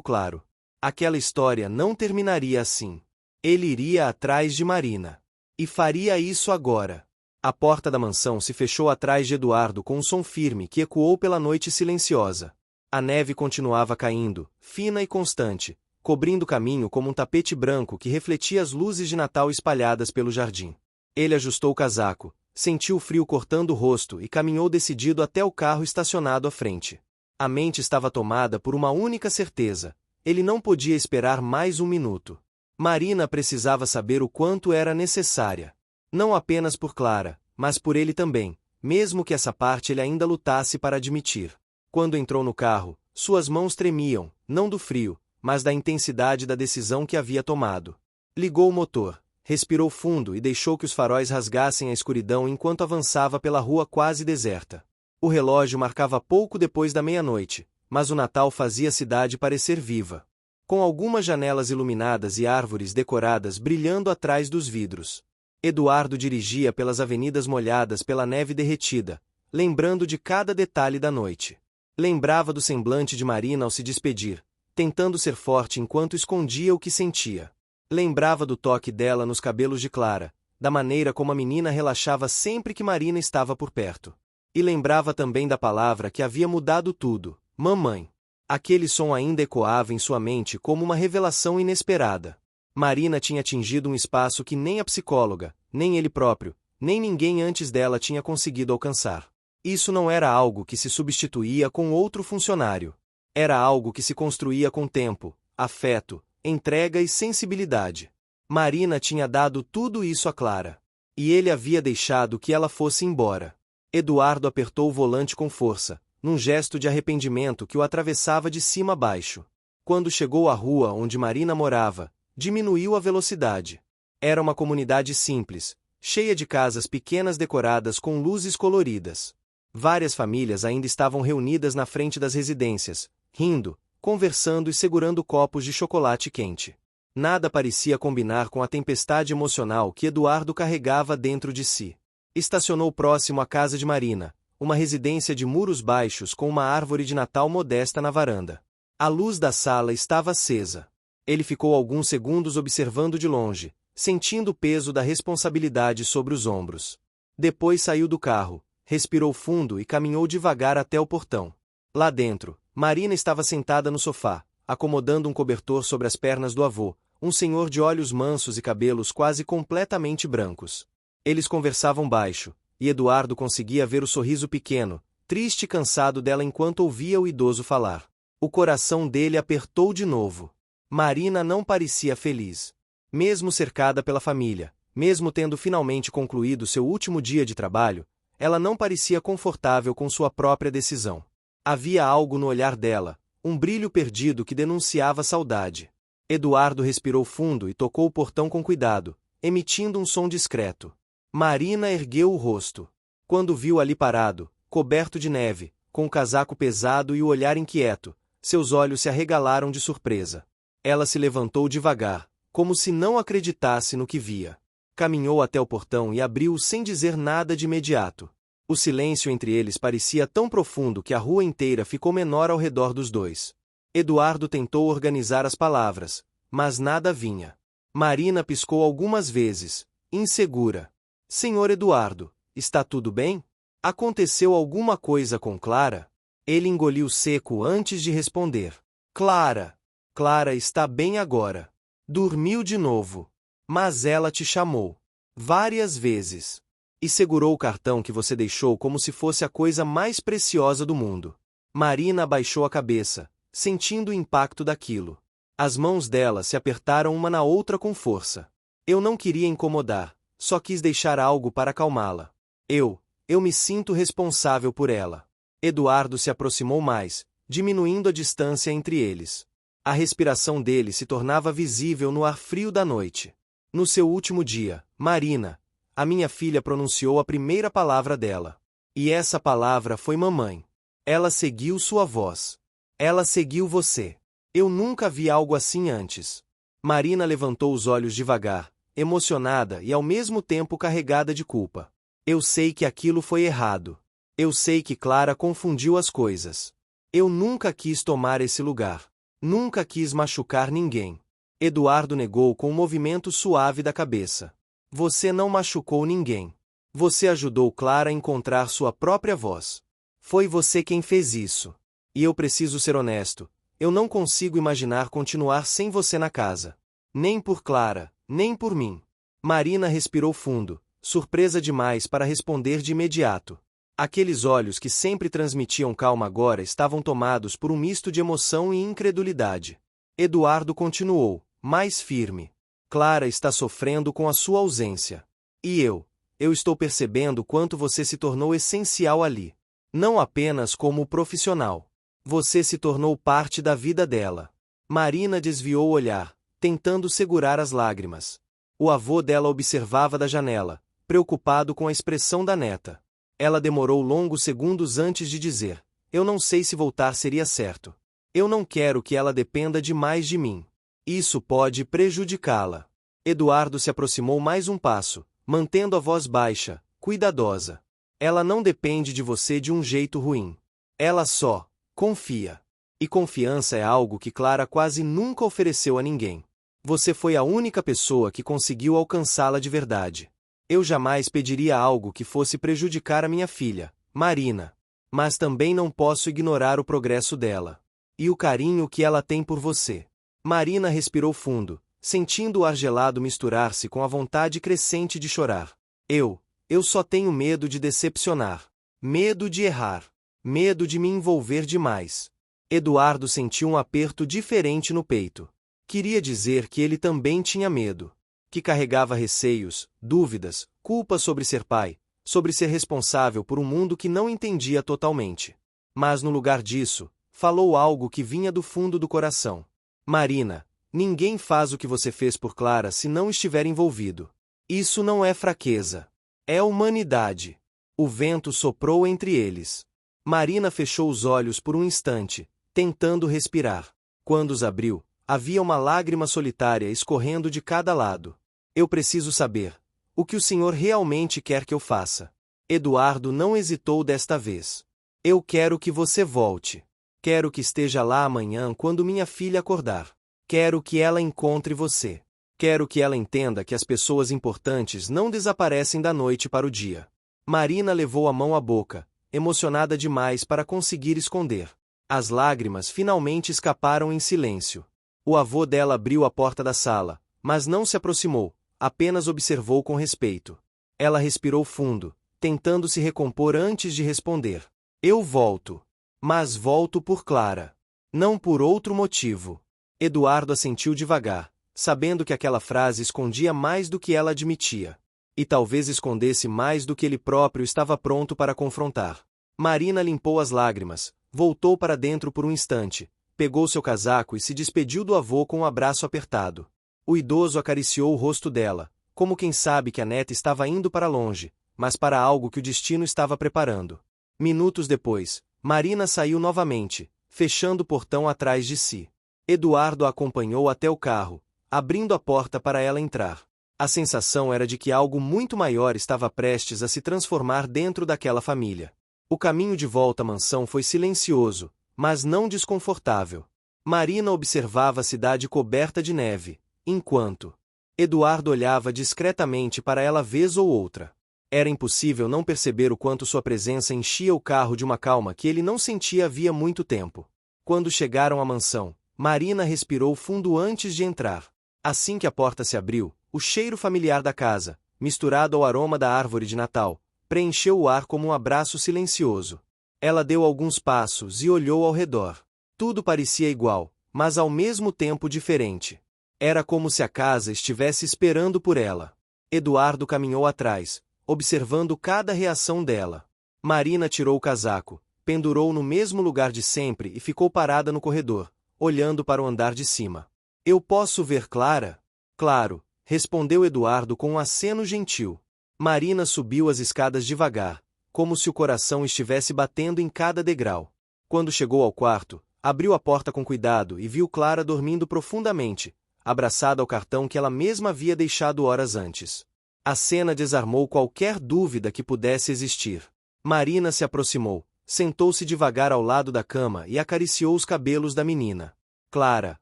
claro. Aquela história não terminaria assim. Ele iria atrás de Marina. E faria isso agora. A porta da mansão se fechou atrás de Eduardo com um som firme que ecoou pela noite silenciosa. A neve continuava caindo, fina e constante, cobrindo o caminho como um tapete branco que refletia as luzes de Natal espalhadas pelo jardim. Ele ajustou o casaco, sentiu o frio cortando o rosto e caminhou decidido até o carro estacionado à frente. A mente estava tomada por uma única certeza: ele não podia esperar mais um minuto. Marina precisava saber o quanto era necessária. Não apenas por Clara, mas por ele também, mesmo que essa parte ele ainda lutasse para admitir. Quando entrou no carro, suas mãos tremiam, não do frio, mas da intensidade da decisão que havia tomado. Ligou o motor, respirou fundo e deixou que os faróis rasgassem a escuridão enquanto avançava pela rua quase deserta. O relógio marcava pouco depois da meia-noite, mas o Natal fazia a cidade parecer viva. Com algumas janelas iluminadas e árvores decoradas brilhando atrás dos vidros. Eduardo dirigia pelas avenidas molhadas pela neve derretida, lembrando de cada detalhe da noite. Lembrava do semblante de Marina ao se despedir, tentando ser forte enquanto escondia o que sentia. Lembrava do toque dela nos cabelos de Clara, da maneira como a menina relaxava sempre que Marina estava por perto. E lembrava também da palavra que havia mudado tudo: mamãe. Aquele som ainda ecoava em sua mente como uma revelação inesperada. Marina tinha atingido um espaço que nem a psicóloga, nem ele próprio, nem ninguém antes dela tinha conseguido alcançar. Isso não era algo que se substituía com outro funcionário. Era algo que se construía com tempo, afeto, entrega e sensibilidade. Marina tinha dado tudo isso a Clara. E ele havia deixado que ela fosse embora. Eduardo apertou o volante com força, num gesto de arrependimento que o atravessava de cima a baixo. Quando chegou à rua onde Marina morava, diminuiu a velocidade. Era uma comunidade simples, cheia de casas pequenas decoradas com luzes coloridas. Várias famílias ainda estavam reunidas na frente das residências, rindo, conversando e segurando copos de chocolate quente. Nada parecia combinar com a tempestade emocional que Eduardo carregava dentro de si. Estacionou próximo à casa de Marina, uma residência de muros baixos com uma árvore de Natal modesta na varanda. A luz da sala estava acesa. Ele ficou alguns segundos observando de longe, sentindo o peso da responsabilidade sobre os ombros. Depois saiu do carro, respirou fundo e caminhou devagar até o portão. Lá dentro, Marina estava sentada no sofá, acomodando um cobertor sobre as pernas do avô, um senhor de olhos mansos e cabelos quase completamente brancos. Eles conversavam baixo, e Eduardo conseguia ver o sorriso pequeno, triste e cansado dela enquanto ouvia o idoso falar. O coração dele apertou de novo. Marina não parecia feliz. Mesmo cercada pela família, mesmo tendo finalmente concluído seu último dia de trabalho, ela não parecia confortável com sua própria decisão. Havia algo no olhar dela, um brilho perdido que denunciava saudade. Eduardo respirou fundo e tocou o portão com cuidado, emitindo um som discreto. Marina ergueu o rosto. Quando viu ali parado, coberto de neve, com o casaco pesado e o olhar inquieto, seus olhos se arregalaram de surpresa. Ela se levantou devagar, como se não acreditasse no que via. Caminhou até o portão e abriu-o sem dizer nada de imediato. O silêncio entre eles parecia tão profundo que a rua inteira ficou menor ao redor dos dois. Eduardo tentou organizar as palavras, mas nada vinha. Marina piscou algumas vezes, insegura. Senhor Eduardo, está tudo bem? Aconteceu alguma coisa com Clara? Ele engoliu seco antes de responder. Clara! Clara está bem agora. Dormiu de novo. Mas ela te chamou. Várias vezes. E segurou o cartão que você deixou como se fosse a coisa mais preciosa do mundo. Marina abaixou a cabeça, sentindo o impacto daquilo. As mãos dela se apertaram uma na outra com força. Eu não queria incomodar, só quis deixar algo para acalmá-la. Eu me sinto responsável por ela. Eduardo se aproximou mais, diminuindo a distância entre eles. A respiração dele se tornava visível no ar frio da noite. No seu último dia, Marina, a minha filha pronunciou a primeira palavra dela. E essa palavra foi mamãe. Ela seguiu sua voz. Ela seguiu você. Eu nunca vi algo assim antes. Marina levantou os olhos devagar, emocionada e ao mesmo tempo carregada de culpa. Eu sei que aquilo foi errado. Eu sei que Clara confundiu as coisas. Eu nunca quis tomar esse lugar. Nunca quis machucar ninguém. Eduardo negou com um movimento suave da cabeça. Você não machucou ninguém. Você ajudou Clara a encontrar sua própria voz. Foi você quem fez isso. E eu preciso ser honesto. Eu não consigo imaginar continuar sem você na casa. Nem por Clara, nem por mim. Marina respirou fundo, surpresa demais para responder de imediato. Aqueles olhos que sempre transmitiam calma agora estavam tomados por um misto de emoção e incredulidade. Eduardo continuou, mais firme. Clara está sofrendo com a sua ausência. E eu estou percebendo quanto você se tornou essencial ali. Não apenas como profissional. Você se tornou parte da vida dela. Marina desviou o olhar, tentando segurar as lágrimas. O avô dela observava da janela, preocupado com a expressão da neta. Ela demorou longos segundos antes de dizer: eu não sei se voltar seria certo. Eu não quero que ela dependa demais de mim. Isso pode prejudicá-la. Eduardo se aproximou mais um passo, mantendo a voz baixa, cuidadosa. Ela não depende de você de um jeito ruim. Ela só confia. E confiança é algo que Clara quase nunca ofereceu a ninguém. Você foi a única pessoa que conseguiu alcançá-la de verdade. Eu jamais pediria algo que fosse prejudicar a minha filha, Marina. Mas também não posso ignorar o progresso dela. E o carinho que ela tem por você. Marina respirou fundo, sentindo o ar gelado misturar-se com a vontade crescente de chorar. Eu só tenho medo de decepcionar. Medo de errar. Medo de me envolver demais. Eduardo sentiu um aperto diferente no peito. Queria dizer que ele também tinha medo. Que carregava receios, dúvidas, culpa sobre ser pai, sobre ser responsável por um mundo que não entendia totalmente. Mas no lugar disso, falou algo que vinha do fundo do coração. Marina, ninguém faz o que você fez por Clara se não estiver envolvido. Isso não é fraqueza. É humanidade. O vento soprou entre eles. Marina fechou os olhos por um instante, tentando respirar. Quando os abriu, havia uma lágrima solitária escorrendo de cada lado. Eu preciso saber o que o senhor realmente quer que eu faça. Eduardo não hesitou desta vez. Eu quero que você volte. Quero que esteja lá amanhã quando minha filha acordar. Quero que ela encontre você. Quero que ela entenda que as pessoas importantes não desaparecem da noite para o dia. Marina levou a mão à boca, emocionada demais para conseguir esconder. As lágrimas finalmente escaparam em silêncio. O avô dela abriu a porta da sala, mas não se aproximou, apenas observou com respeito. Ela respirou fundo, tentando se recompor antes de responder. Eu volto. Mas volto por Clara. Não por outro motivo. Eduardo assentiu devagar, sabendo que aquela frase escondia mais do que ela admitia. E talvez escondesse mais do que ele próprio estava pronto para confrontar. Marina limpou as lágrimas, voltou para dentro por um instante, pegou seu casaco e se despediu do avô com um abraço apertado. O idoso acariciou o rosto dela, como quem sabe que a neta estava indo para longe, mas para algo que o destino estava preparando. Minutos depois, Marina saiu novamente, fechando o portão atrás de si. Eduardo a acompanhou até o carro, abrindo a porta para ela entrar. A sensação era de que algo muito maior estava prestes a se transformar dentro daquela família. O caminho de volta à mansão foi silencioso, mas não desconfortável. Marina observava a cidade coberta de neve, enquanto Eduardo olhava discretamente para ela vez ou outra. Era impossível não perceber o quanto sua presença enchia o carro de uma calma que ele não sentia havia muito tempo. Quando chegaram à mansão, Marina respirou fundo antes de entrar. Assim que a porta se abriu, o cheiro familiar da casa, misturado ao aroma da árvore de Natal, preencheu o ar como um abraço silencioso. Ela deu alguns passos e olhou ao redor. Tudo parecia igual, mas ao mesmo tempo diferente. Era como se a casa estivesse esperando por ela. Eduardo caminhou atrás, observando cada reação dela. Marina tirou o casaco, pendurou no mesmo lugar de sempre e ficou parada no corredor, olhando para o andar de cima. Eu posso ver Clara? Claro, respondeu Eduardo com um aceno gentil. Marina subiu as escadas devagar, como se o coração estivesse batendo em cada degrau. Quando chegou ao quarto, abriu a porta com cuidado e viu Clara dormindo profundamente, abraçada ao cartão que ela mesma havia deixado horas antes. A cena desarmou qualquer dúvida que pudesse existir. Marina se aproximou, sentou-se devagar ao lado da cama e acariciou os cabelos da menina. Clara,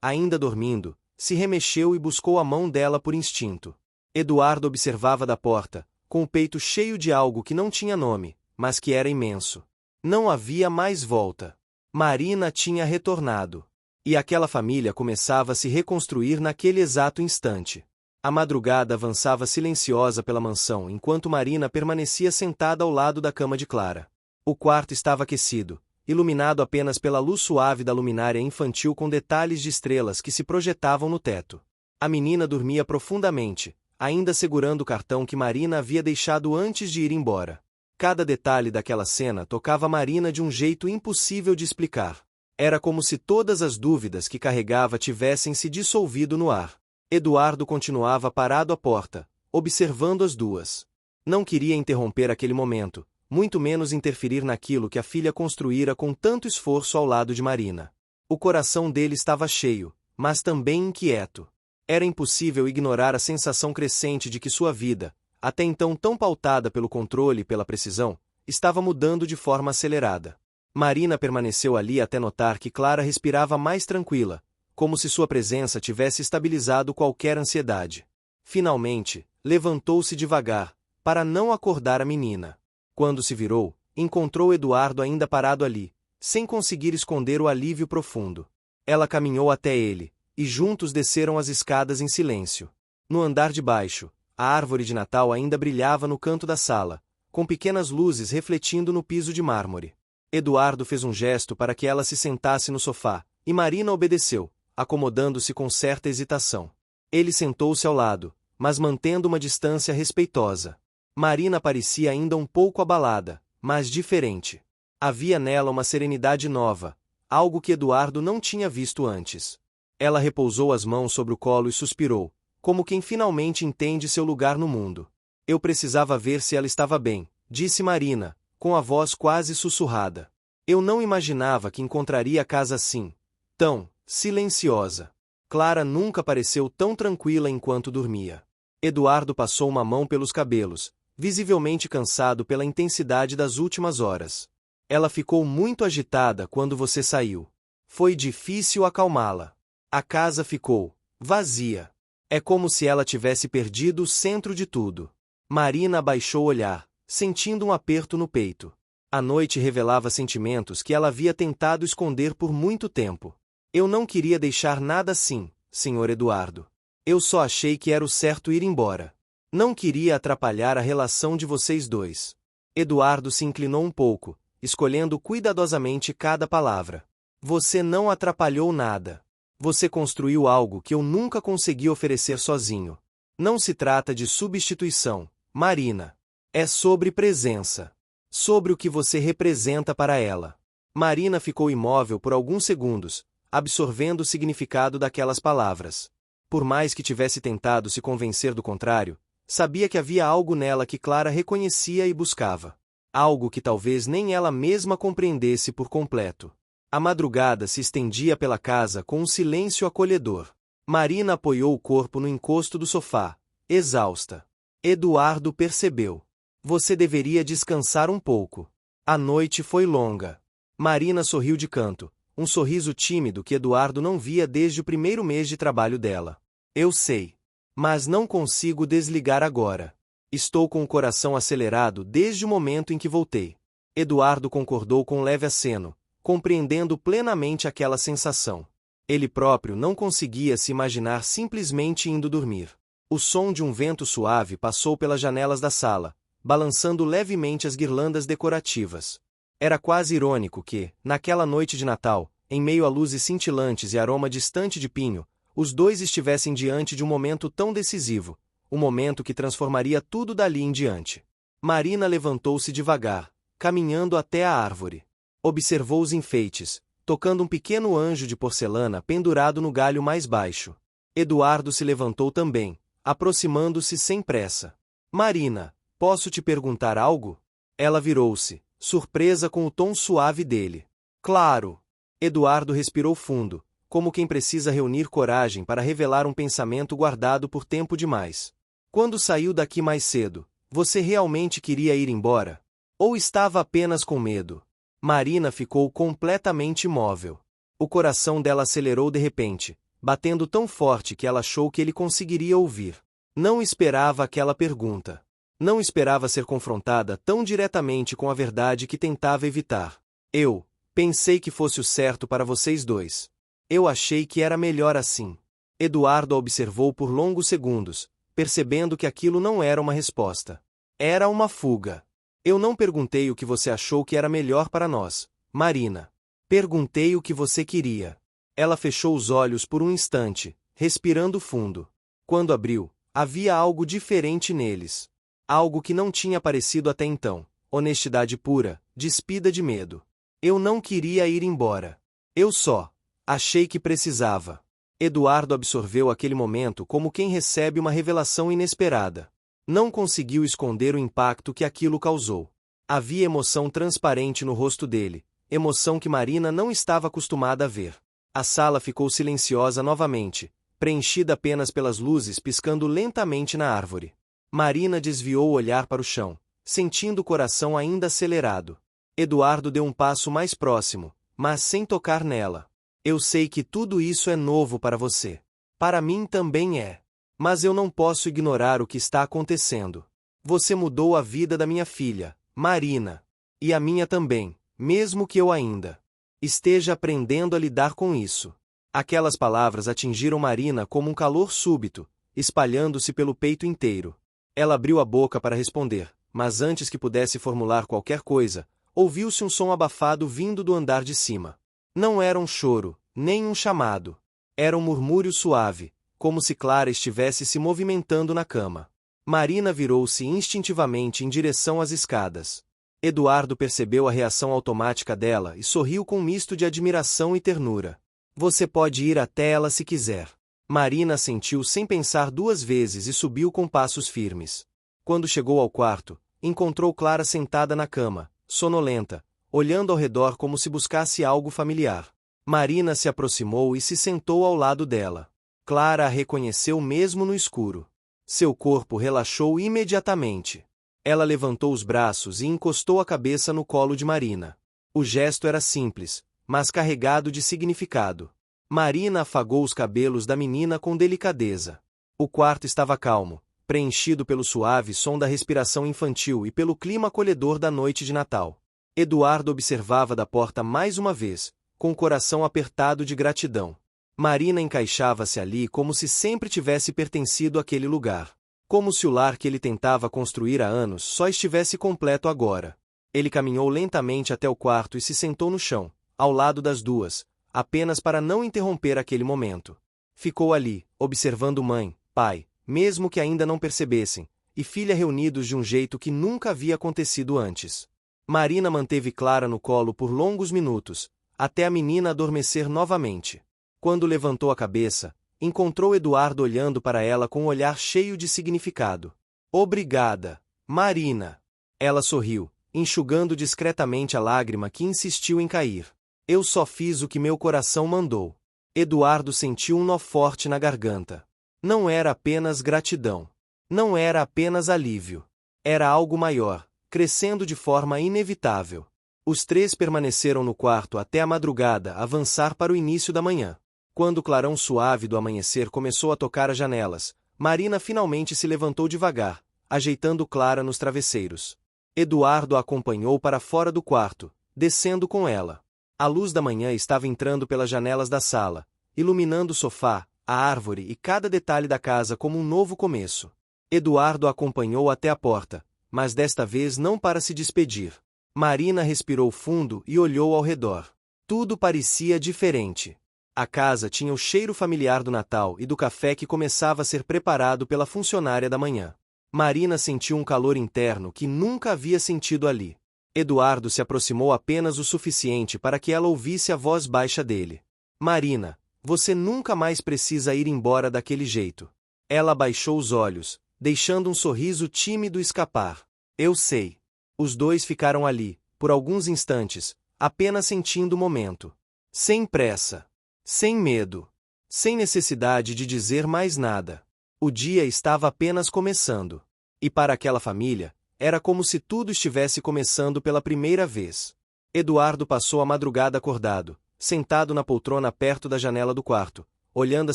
ainda dormindo, se remexeu e buscou a mão dela por instinto. Eduardo observava da porta, com o peito cheio de algo que não tinha nome, mas que era imenso. Não havia mais volta. Marina tinha retornado. E aquela família começava a se reconstruir naquele exato instante. A madrugada avançava silenciosa pela mansão enquanto Marina permanecia sentada ao lado da cama de Clara. O quarto estava aquecido, iluminado apenas pela luz suave da luminária infantil com detalhes de estrelas que se projetavam no teto. A menina dormia profundamente, ainda segurando o cartão que Marina havia deixado antes de ir embora. Cada detalhe daquela cena tocava Marina de um jeito impossível de explicar. Era como se todas as dúvidas que carregava tivessem se dissolvido no ar. Eduardo continuava parado à porta, observando as duas. Não queria interromper aquele momento, muito menos interferir naquilo que a filha construíra com tanto esforço ao lado de Marina. O coração dele estava cheio, mas também inquieto. Era impossível ignorar a sensação crescente de que sua vida, até então tão pautada pelo controle e pela precisão, estava mudando de forma acelerada. Marina permaneceu ali até notar que Clara respirava mais tranquila, como se sua presença tivesse estabilizado qualquer ansiedade. Finalmente, levantou-se devagar, para não acordar a menina. Quando se virou, encontrou Eduardo ainda parado ali, sem conseguir esconder o alívio profundo. Ela caminhou até ele, e juntos desceram as escadas em silêncio. No andar de baixo, a árvore de Natal ainda brilhava no canto da sala, com pequenas luzes refletindo no piso de mármore. Eduardo fez um gesto para que ela se sentasse no sofá, e Marina obedeceu, acomodando-se com certa hesitação. Ele sentou-se ao lado, mas mantendo uma distância respeitosa. Marina parecia ainda um pouco abalada, mas diferente. Havia nela uma serenidade nova, algo que Eduardo não tinha visto antes. Ela repousou as mãos sobre o colo e suspirou, como quem finalmente entende seu lugar no mundo. Eu precisava ver se ela estava bem, disse Marina, com a voz quase sussurrada. Eu não imaginava que encontraria a casa assim, tão silenciosa. Clara nunca pareceu tão tranquila enquanto dormia. Eduardo passou uma mão pelos cabelos, visivelmente cansado pela intensidade das últimas horas. Ela ficou muito agitada quando você saiu. Foi difícil acalmá-la. A casa ficou vazia. É como se ela tivesse perdido o centro de tudo. Marina abaixou o olhar, sentindo um aperto no peito. A noite revelava sentimentos que ela havia tentado esconder por muito tempo. Eu não queria deixar nada assim, Sr. Eduardo. Eu só achei que era o certo ir embora. Não queria atrapalhar a relação de vocês dois. Eduardo se inclinou um pouco, escolhendo cuidadosamente cada palavra. Você não atrapalhou nada. Você construiu algo que eu nunca consegui oferecer sozinho. Não se trata de substituição, Marina. É sobre presença. Sobre o que você representa para ela. Marina ficou imóvel por alguns segundos, absorvendo o significado daquelas palavras. Por mais que tivesse tentado se convencer do contrário, sabia que havia algo nela que Clara reconhecia e buscava. Algo que talvez nem ela mesma compreendesse por completo. A madrugada se estendia pela casa com um silêncio acolhedor. Marina apoiou o corpo no encosto do sofá, exausta. Eduardo percebeu. Você deveria descansar um pouco. A noite foi longa. Marina sorriu de canto, um sorriso tímido que Eduardo não via desde o primeiro mês de trabalho dela. Eu sei. Mas não consigo desligar agora. Estou com o coração acelerado desde o momento em que voltei. Eduardo concordou com um leve aceno, compreendendo plenamente aquela sensação. Ele próprio não conseguia se imaginar simplesmente indo dormir. O som de um vento suave passou pelas janelas da sala, balançando levemente as guirlandas decorativas. Era quase irônico que, naquela noite de Natal, em meio a luzes cintilantes e aroma distante de pinho, os dois estivessem diante de um momento tão decisivo, um momento que transformaria tudo dali em diante. Marina levantou-se devagar, caminhando até a árvore. Observou os enfeites, tocando um pequeno anjo de porcelana pendurado no galho mais baixo. Eduardo se levantou também, aproximando-se sem pressa. Marina, posso te perguntar algo? Ela virou-se, surpresa com o tom suave dele. Claro! Eduardo respirou fundo, como quem precisa reunir coragem para revelar um pensamento guardado por tempo demais. Quando saiu daqui mais cedo, você realmente queria ir embora? Ou estava apenas com medo? Marina ficou completamente imóvel. O coração dela acelerou de repente, batendo tão forte que ela achou que ele conseguiria ouvir. Não esperava aquela pergunta. Não esperava ser confrontada tão diretamente com a verdade que tentava evitar. Eu pensei que fosse o certo para vocês dois. Eu achei que era melhor assim. Eduardo a observou por longos segundos, percebendo que aquilo não era uma resposta. Era uma fuga. Eu não perguntei o que você achou que era melhor para nós, Marina. Perguntei o que você queria. Ela fechou os olhos por um instante, respirando fundo. Quando abriu, havia algo diferente neles. Algo que não tinha aparecido até então. Honestidade pura, despida de medo. Eu não queria ir embora. Eu só achei que precisava. Eduardo absorveu aquele momento como quem recebe uma revelação inesperada. Não conseguiu esconder o impacto que aquilo causou. Havia emoção transparente no rosto dele, emoção que Marina não estava acostumada a ver. A sala ficou silenciosa novamente, preenchida apenas pelas luzes piscando lentamente na árvore. Marina desviou o olhar para o chão, sentindo o coração ainda acelerado. Eduardo deu um passo mais próximo, mas sem tocar nela. Eu sei que tudo isso é novo para você. Para mim também é. Mas eu não posso ignorar o que está acontecendo. Você mudou a vida da minha filha, Marina. E a minha também, mesmo que eu ainda Esteja aprendendo a lidar com isso. Aquelas palavras atingiram Marina como um calor súbito, espalhando-se pelo peito inteiro. Ela abriu a boca para responder, mas antes que pudesse formular qualquer coisa, ouviu-se um som abafado vindo do andar de cima. Não era um choro, nem um chamado. Era um murmúrio suave, como se Clara estivesse se movimentando na cama. Marina virou-se instintivamente em direção às escadas. Eduardo percebeu a reação automática dela e sorriu com um misto de admiração e ternura. Você pode ir até ela se quiser. Marina assentiu sem pensar duas vezes e subiu com passos firmes. Quando chegou ao quarto, encontrou Clara sentada na cama, sonolenta, olhando ao redor como se buscasse algo familiar. Marina se aproximou e se sentou ao lado dela. Clara a reconheceu mesmo no escuro. Seu corpo relaxou imediatamente. Ela levantou os braços e encostou a cabeça no colo de Marina. O gesto era simples, mas carregado de significado. Marina afagou os cabelos da menina com delicadeza. O quarto estava calmo, preenchido pelo suave som da respiração infantil e pelo clima acolhedor da noite de Natal. Eduardo observava da porta mais uma vez, com o coração apertado de gratidão. Marina encaixava-se ali como se sempre tivesse pertencido àquele lugar. Como se o lar que ele tentava construir há anos só estivesse completo agora. Ele caminhou lentamente até o quarto e se sentou no chão, ao lado das duas, apenas para não interromper aquele momento. Ficou ali, observando mãe, pai, mesmo que ainda não percebessem, e filha reunidos de um jeito que nunca havia acontecido antes. Marina manteve Clara no colo por longos minutos, até a menina adormecer novamente. Quando levantou a cabeça, encontrou Eduardo olhando para ela com um olhar cheio de significado. Obrigada, Marina. Ela sorriu, enxugando discretamente a lágrima que insistiu em cair. Eu só fiz o que meu coração mandou. Eduardo sentiu um nó forte na garganta. Não era apenas gratidão. Não era apenas alívio. Era algo maior, crescendo de forma inevitável. Os três permaneceram no quarto até a madrugada avançar para o início da manhã. Quando o clarão suave do amanhecer começou a tocar as janelas, Marina finalmente se levantou devagar, ajeitando Clara nos travesseiros. Eduardo a acompanhou para fora do quarto, descendo com ela. A luz da manhã estava entrando pelas janelas da sala, iluminando o sofá, a árvore e cada detalhe da casa como um novo começo. Eduardo a acompanhou até a porta, mas desta vez não para se despedir. Marina respirou fundo e olhou ao redor. Tudo parecia diferente. A casa tinha o cheiro familiar do Natal e do café que começava a ser preparado pela funcionária da manhã. Marina sentiu um calor interno que nunca havia sentido ali. Eduardo se aproximou apenas o suficiente para que ela ouvisse a voz baixa dele. Marina, você nunca mais precisa ir embora daquele jeito. Ela baixou os olhos, deixando um sorriso tímido escapar. Eu sei. Os dois ficaram ali, por alguns instantes, apenas sentindo o momento. Sem pressa. Sem medo. Sem necessidade de dizer mais nada. O dia estava apenas começando. E para aquela família, era como se tudo estivesse começando pela primeira vez. Eduardo passou a madrugada acordado, sentado na poltrona perto da janela do quarto, olhando a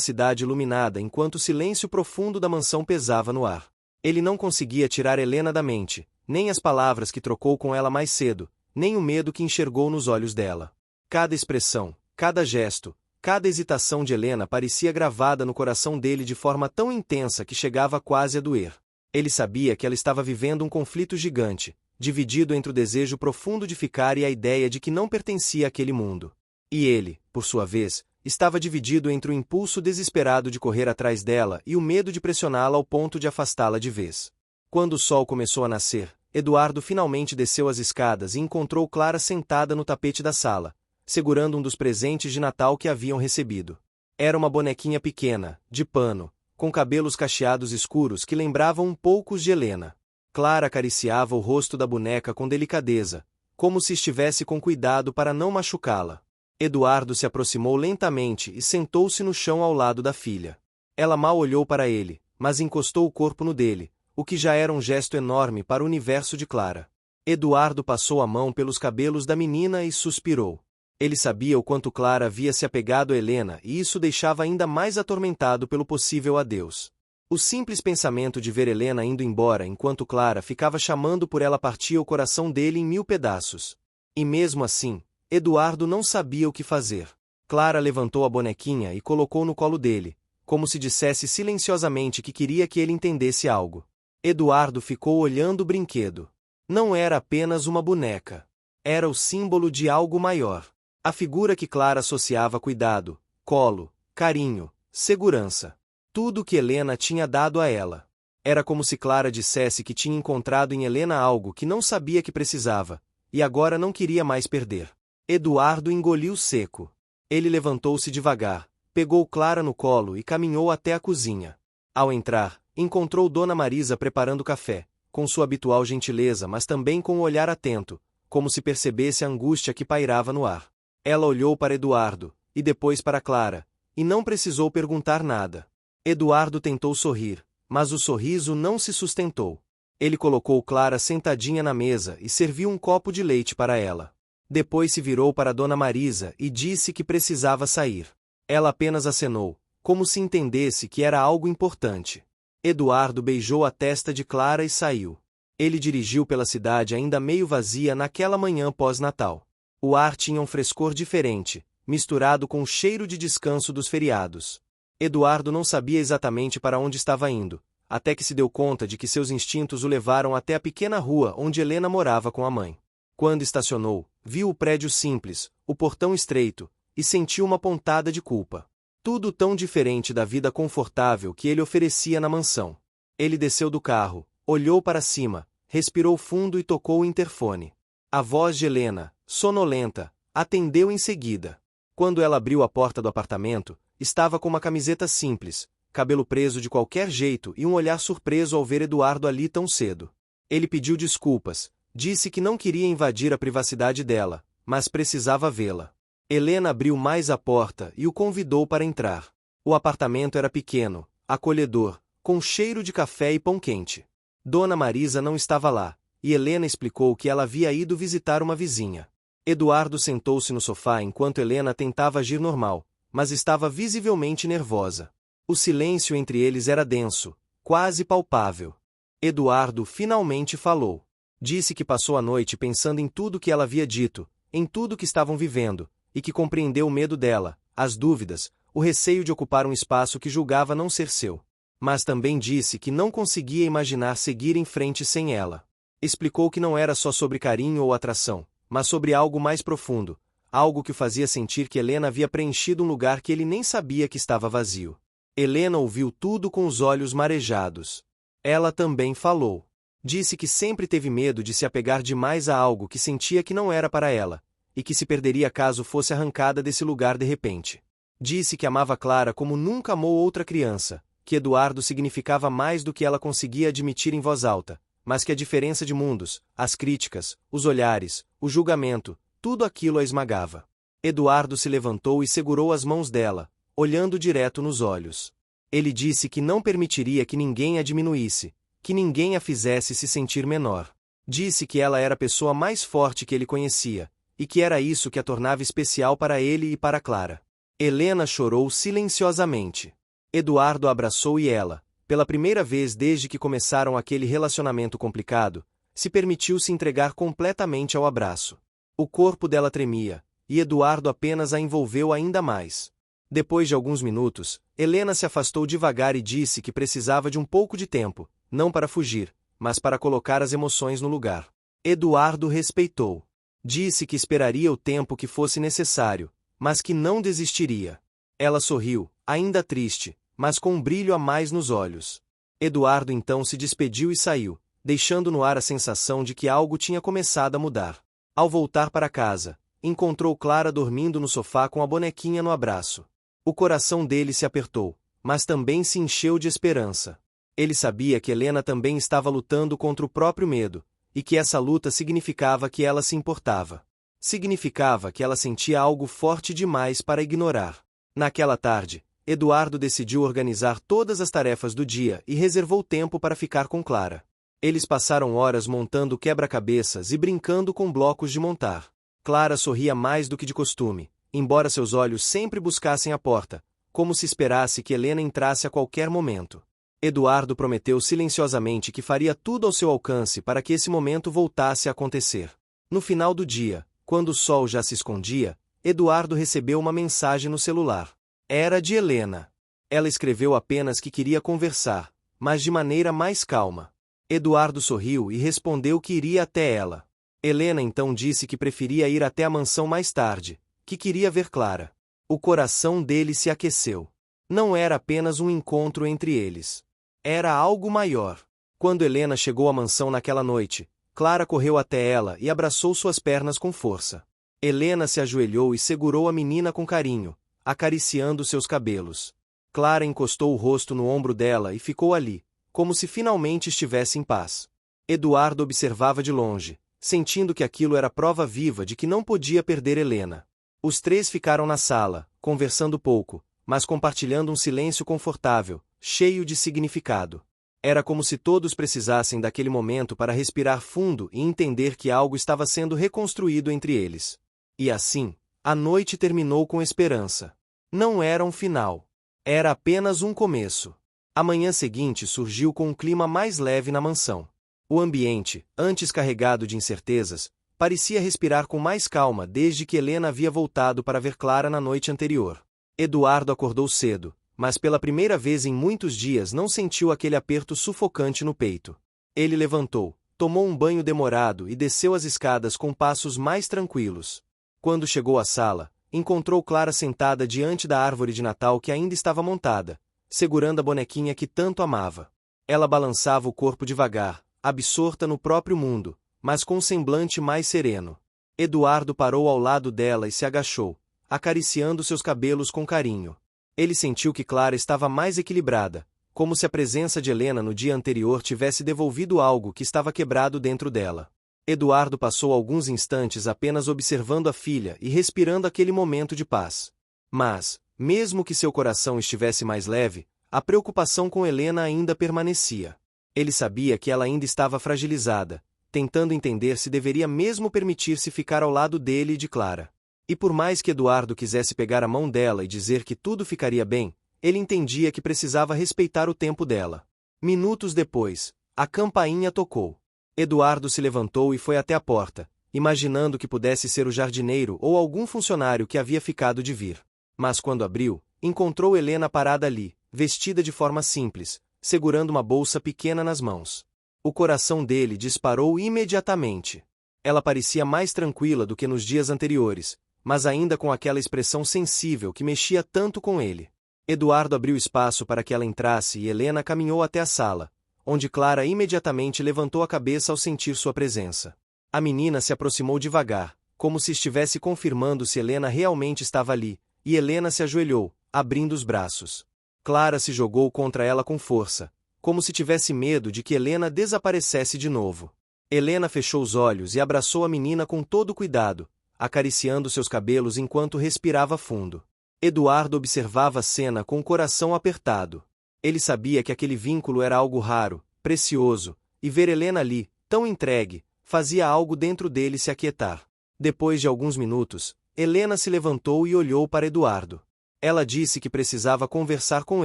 cidade iluminada enquanto o silêncio profundo da mansão pesava no ar. Ele não conseguia tirar Helena da mente, nem as palavras que trocou com ela mais cedo, nem o medo que enxergou nos olhos dela. Cada expressão, cada gesto, cada hesitação de Helena parecia gravada no coração dele de forma tão intensa que chegava quase a doer. Ele sabia que ela estava vivendo um conflito gigante, dividido entre o desejo profundo de ficar e a ideia de que não pertencia àquele mundo. E ele, por sua vez, estava dividido entre o impulso desesperado de correr atrás dela e o medo de pressioná-la ao ponto de afastá-la de vez. Quando o sol começou a nascer, Eduardo finalmente desceu as escadas e encontrou Clara sentada no tapete da sala, segurando um dos presentes de Natal que haviam recebido. Era uma bonequinha pequena, de pano, com cabelos cacheados escuros que lembravam um pouco os de Helena. Clara acariciava o rosto da boneca com delicadeza, como se estivesse com cuidado para não machucá-la. Eduardo se aproximou lentamente e sentou-se no chão ao lado da filha. Ela mal olhou para ele, mas encostou o corpo no dele, o que já era um gesto enorme para o universo de Clara. Eduardo passou a mão pelos cabelos da menina e suspirou. Ele sabia o quanto Clara havia se apegado a Helena e isso deixava ainda mais atormentado pelo possível adeus. O simples pensamento de ver Helena indo embora enquanto Clara ficava chamando por ela partia o coração dele em 1000 pedaços. E mesmo assim, Eduardo não sabia o que fazer. Clara levantou a bonequinha e colocou no colo dele, como se dissesse silenciosamente que queria que ele entendesse algo. Eduardo ficou olhando o brinquedo. Não era apenas uma boneca. Era o símbolo de algo maior. A figura que Clara associava cuidado, colo, carinho, segurança. Tudo que Helena tinha dado a ela. Era como se Clara dissesse que tinha encontrado em Helena algo que não sabia que precisava, e agora não queria mais perder. Eduardo engoliu seco. Ele levantou-se devagar, pegou Clara no colo e caminhou até a cozinha. Ao entrar, encontrou Dona Marisa preparando café, com sua habitual gentileza mas também com um olhar atento, como se percebesse a angústia que pairava no ar. Ela olhou para Eduardo, e depois para Clara, e não precisou perguntar nada. Eduardo tentou sorrir, mas o sorriso não se sustentou. Ele colocou Clara sentadinha na mesa e serviu um copo de leite para ela. Depois se virou para Dona Marisa e disse que precisava sair. Ela apenas acenou, como se entendesse que era algo importante. Eduardo beijou a testa de Clara e saiu. Ele dirigiu pela cidade ainda meio vazia naquela manhã pós-Natal. O ar tinha um frescor diferente, misturado com o cheiro de descanso dos feriados. Eduardo não sabia exatamente para onde estava indo, até que se deu conta de que seus instintos o levaram até a pequena rua onde Helena morava com a mãe. Quando estacionou, viu o prédio simples, o portão estreito, e sentiu uma pontada de culpa. Tudo tão diferente da vida confortável que ele oferecia na mansão. Ele desceu do carro, olhou para cima, respirou fundo e tocou o interfone. A voz de Helena, sonolenta, atendeu em seguida. Quando ela abriu a porta do apartamento, estava com uma camiseta simples, cabelo preso de qualquer jeito e um olhar surpreso ao ver Eduardo ali tão cedo. Ele pediu desculpas, disse que não queria invadir a privacidade dela, mas precisava vê-la. Helena abriu mais a porta e o convidou para entrar. O apartamento era pequeno, acolhedor, com cheiro de café e pão quente. Dona Marisa não estava lá, e Helena explicou que ela havia ido visitar uma vizinha. Eduardo sentou-se no sofá enquanto Helena tentava agir normal, mas estava visivelmente nervosa. O silêncio entre eles era denso, quase palpável. Eduardo finalmente falou. Disse que passou a noite pensando em tudo que ela havia dito, em tudo que estavam vivendo, e que compreendeu o medo dela, as dúvidas, o receio de ocupar um espaço que julgava não ser seu. Mas também disse que não conseguia imaginar seguir em frente sem ela. Explicou que não era só sobre carinho ou atração, mas sobre algo mais profundo, algo que o fazia sentir que Helena havia preenchido um lugar que ele nem sabia que estava vazio. Helena ouviu tudo com os olhos marejados. Ela também falou. Disse que sempre teve medo de se apegar demais a algo que sentia que não era para ela, e que se perderia caso fosse arrancada desse lugar de repente. Disse que amava Clara como nunca amou outra criança, que Eduardo significava mais do que ela conseguia admitir em voz alta, mas que a diferença de mundos, as críticas, os olhares, o julgamento, tudo aquilo a esmagava. Eduardo se levantou e segurou as mãos dela, olhando direto nos olhos. Ele disse que não permitiria que ninguém a diminuísse, que ninguém a fizesse se sentir menor. Disse que ela era a pessoa mais forte que ele conhecia, e que era isso que a tornava especial para ele e para Clara. Helena chorou silenciosamente. Eduardo a abraçou e ela, pela primeira vez desde que começaram aquele relacionamento complicado, se permitiu se entregar completamente ao abraço. O corpo dela tremia, e Eduardo apenas a envolveu ainda mais. Depois de alguns minutos, Helena se afastou devagar e disse que precisava de um pouco de tempo, não para fugir, mas para colocar as emoções no lugar. Eduardo respeitou. Disse que esperaria o tempo que fosse necessário, mas que não desistiria. Ela sorriu, ainda triste, mas com um brilho a mais nos olhos. Eduardo então se despediu e saiu, deixando no ar a sensação de que algo tinha começado a mudar. Ao voltar para casa, encontrou Clara dormindo no sofá com a bonequinha no abraço. O coração dele se apertou, mas também se encheu de esperança. Ele sabia que Helena também estava lutando contra o próprio medo, e que essa luta significava que ela se importava. Significava que ela sentia algo forte demais para ignorar. Naquela tarde, Eduardo decidiu organizar todas as tarefas do dia e reservou tempo para ficar com Clara. Eles passaram horas montando quebra-cabeças e brincando com blocos de montar. Clara sorria mais do que de costume, embora seus olhos sempre buscassem a porta, como se esperasse que Helena entrasse a qualquer momento. Eduardo prometeu silenciosamente que faria tudo ao seu alcance para que esse momento voltasse a acontecer. No final do dia, Quando o sol já se escondia, Eduardo recebeu uma mensagem no celular. Era de Helena. Ela escreveu apenas que queria conversar, mas de maneira mais calma. Eduardo sorriu e respondeu que iria até ela. Helena então disse que preferia ir até a mansão mais tarde, que queria ver Clara. O coração dele se aqueceu. Não era apenas um encontro entre eles. Era algo maior. Quando Helena chegou à mansão naquela noite, Clara correu até ela e abraçou suas pernas com força. Helena se ajoelhou e segurou a menina com carinho, acariciando seus cabelos. Clara encostou o rosto no ombro dela e ficou ali, como se finalmente estivesse em paz. Eduardo observava de longe, sentindo que aquilo era prova viva de que não podia perder Helena. Os três ficaram na sala, conversando pouco, mas compartilhando um silêncio confortável, cheio de significado. Era como se todos precisassem daquele momento para respirar fundo e entender que algo estava sendo reconstruído entre eles. E assim, a noite terminou com esperança. Não era um final. Era apenas um começo. A manhã seguinte surgiu com um clima mais leve na mansão. O ambiente, antes carregado de incertezas, parecia respirar com mais calma desde que Helena havia voltado para ver Clara na noite anterior. Eduardo acordou cedo, mas pela primeira vez em muitos dias não sentiu aquele aperto sufocante no peito. Ele levantou, tomou um banho demorado e desceu as escadas com passos mais tranquilos. Quando chegou à sala, encontrou Clara sentada diante da árvore de Natal que ainda estava montada, segurando a bonequinha que tanto amava. Ela balançava o corpo devagar, absorta no próprio mundo, mas com um semblante mais sereno. Eduardo parou ao lado dela e se agachou, acariciando seus cabelos com carinho. Ele sentiu que Clara estava mais equilibrada, como se a presença de Helena no dia anterior tivesse devolvido algo que estava quebrado dentro dela. Eduardo passou alguns instantes apenas observando a filha e respirando aquele momento de paz. Mas, mesmo que seu coração estivesse mais leve, a preocupação com Helena ainda permanecia. Ele sabia que ela ainda estava fragilizada, tentando entender se deveria mesmo permitir-se ficar ao lado dele e de Clara. E por mais que Eduardo quisesse pegar a mão dela e dizer que tudo ficaria bem, ele entendia que precisava respeitar o tempo dela. Minutos depois, a campainha tocou. Eduardo se levantou e foi até a porta, imaginando que pudesse ser o jardineiro ou algum funcionário que havia ficado de vir. Mas quando abriu, encontrou Helena parada ali, vestida de forma simples, segurando uma bolsa pequena nas mãos. O coração dele disparou imediatamente. Ela parecia mais tranquila do que nos dias anteriores, mas ainda com aquela expressão sensível que mexia tanto com ele. Eduardo abriu espaço para que ela entrasse e Helena caminhou até a sala, onde Clara imediatamente levantou a cabeça ao sentir sua presença. A menina se aproximou devagar, como se estivesse confirmando se Helena realmente estava ali, e Helena se ajoelhou, abrindo os braços. Clara se jogou contra ela com força, como se tivesse medo de que Helena desaparecesse de novo. Helena fechou os olhos e abraçou a menina com todo cuidado, acariciando seus cabelos enquanto respirava fundo. Eduardo observava a cena com o coração apertado. Ele sabia que aquele vínculo era algo raro, precioso, e ver Helena ali, tão entregue, fazia algo dentro dele se aquietar. Depois de alguns minutos, Helena se levantou e olhou para Eduardo. Ela disse que precisava conversar com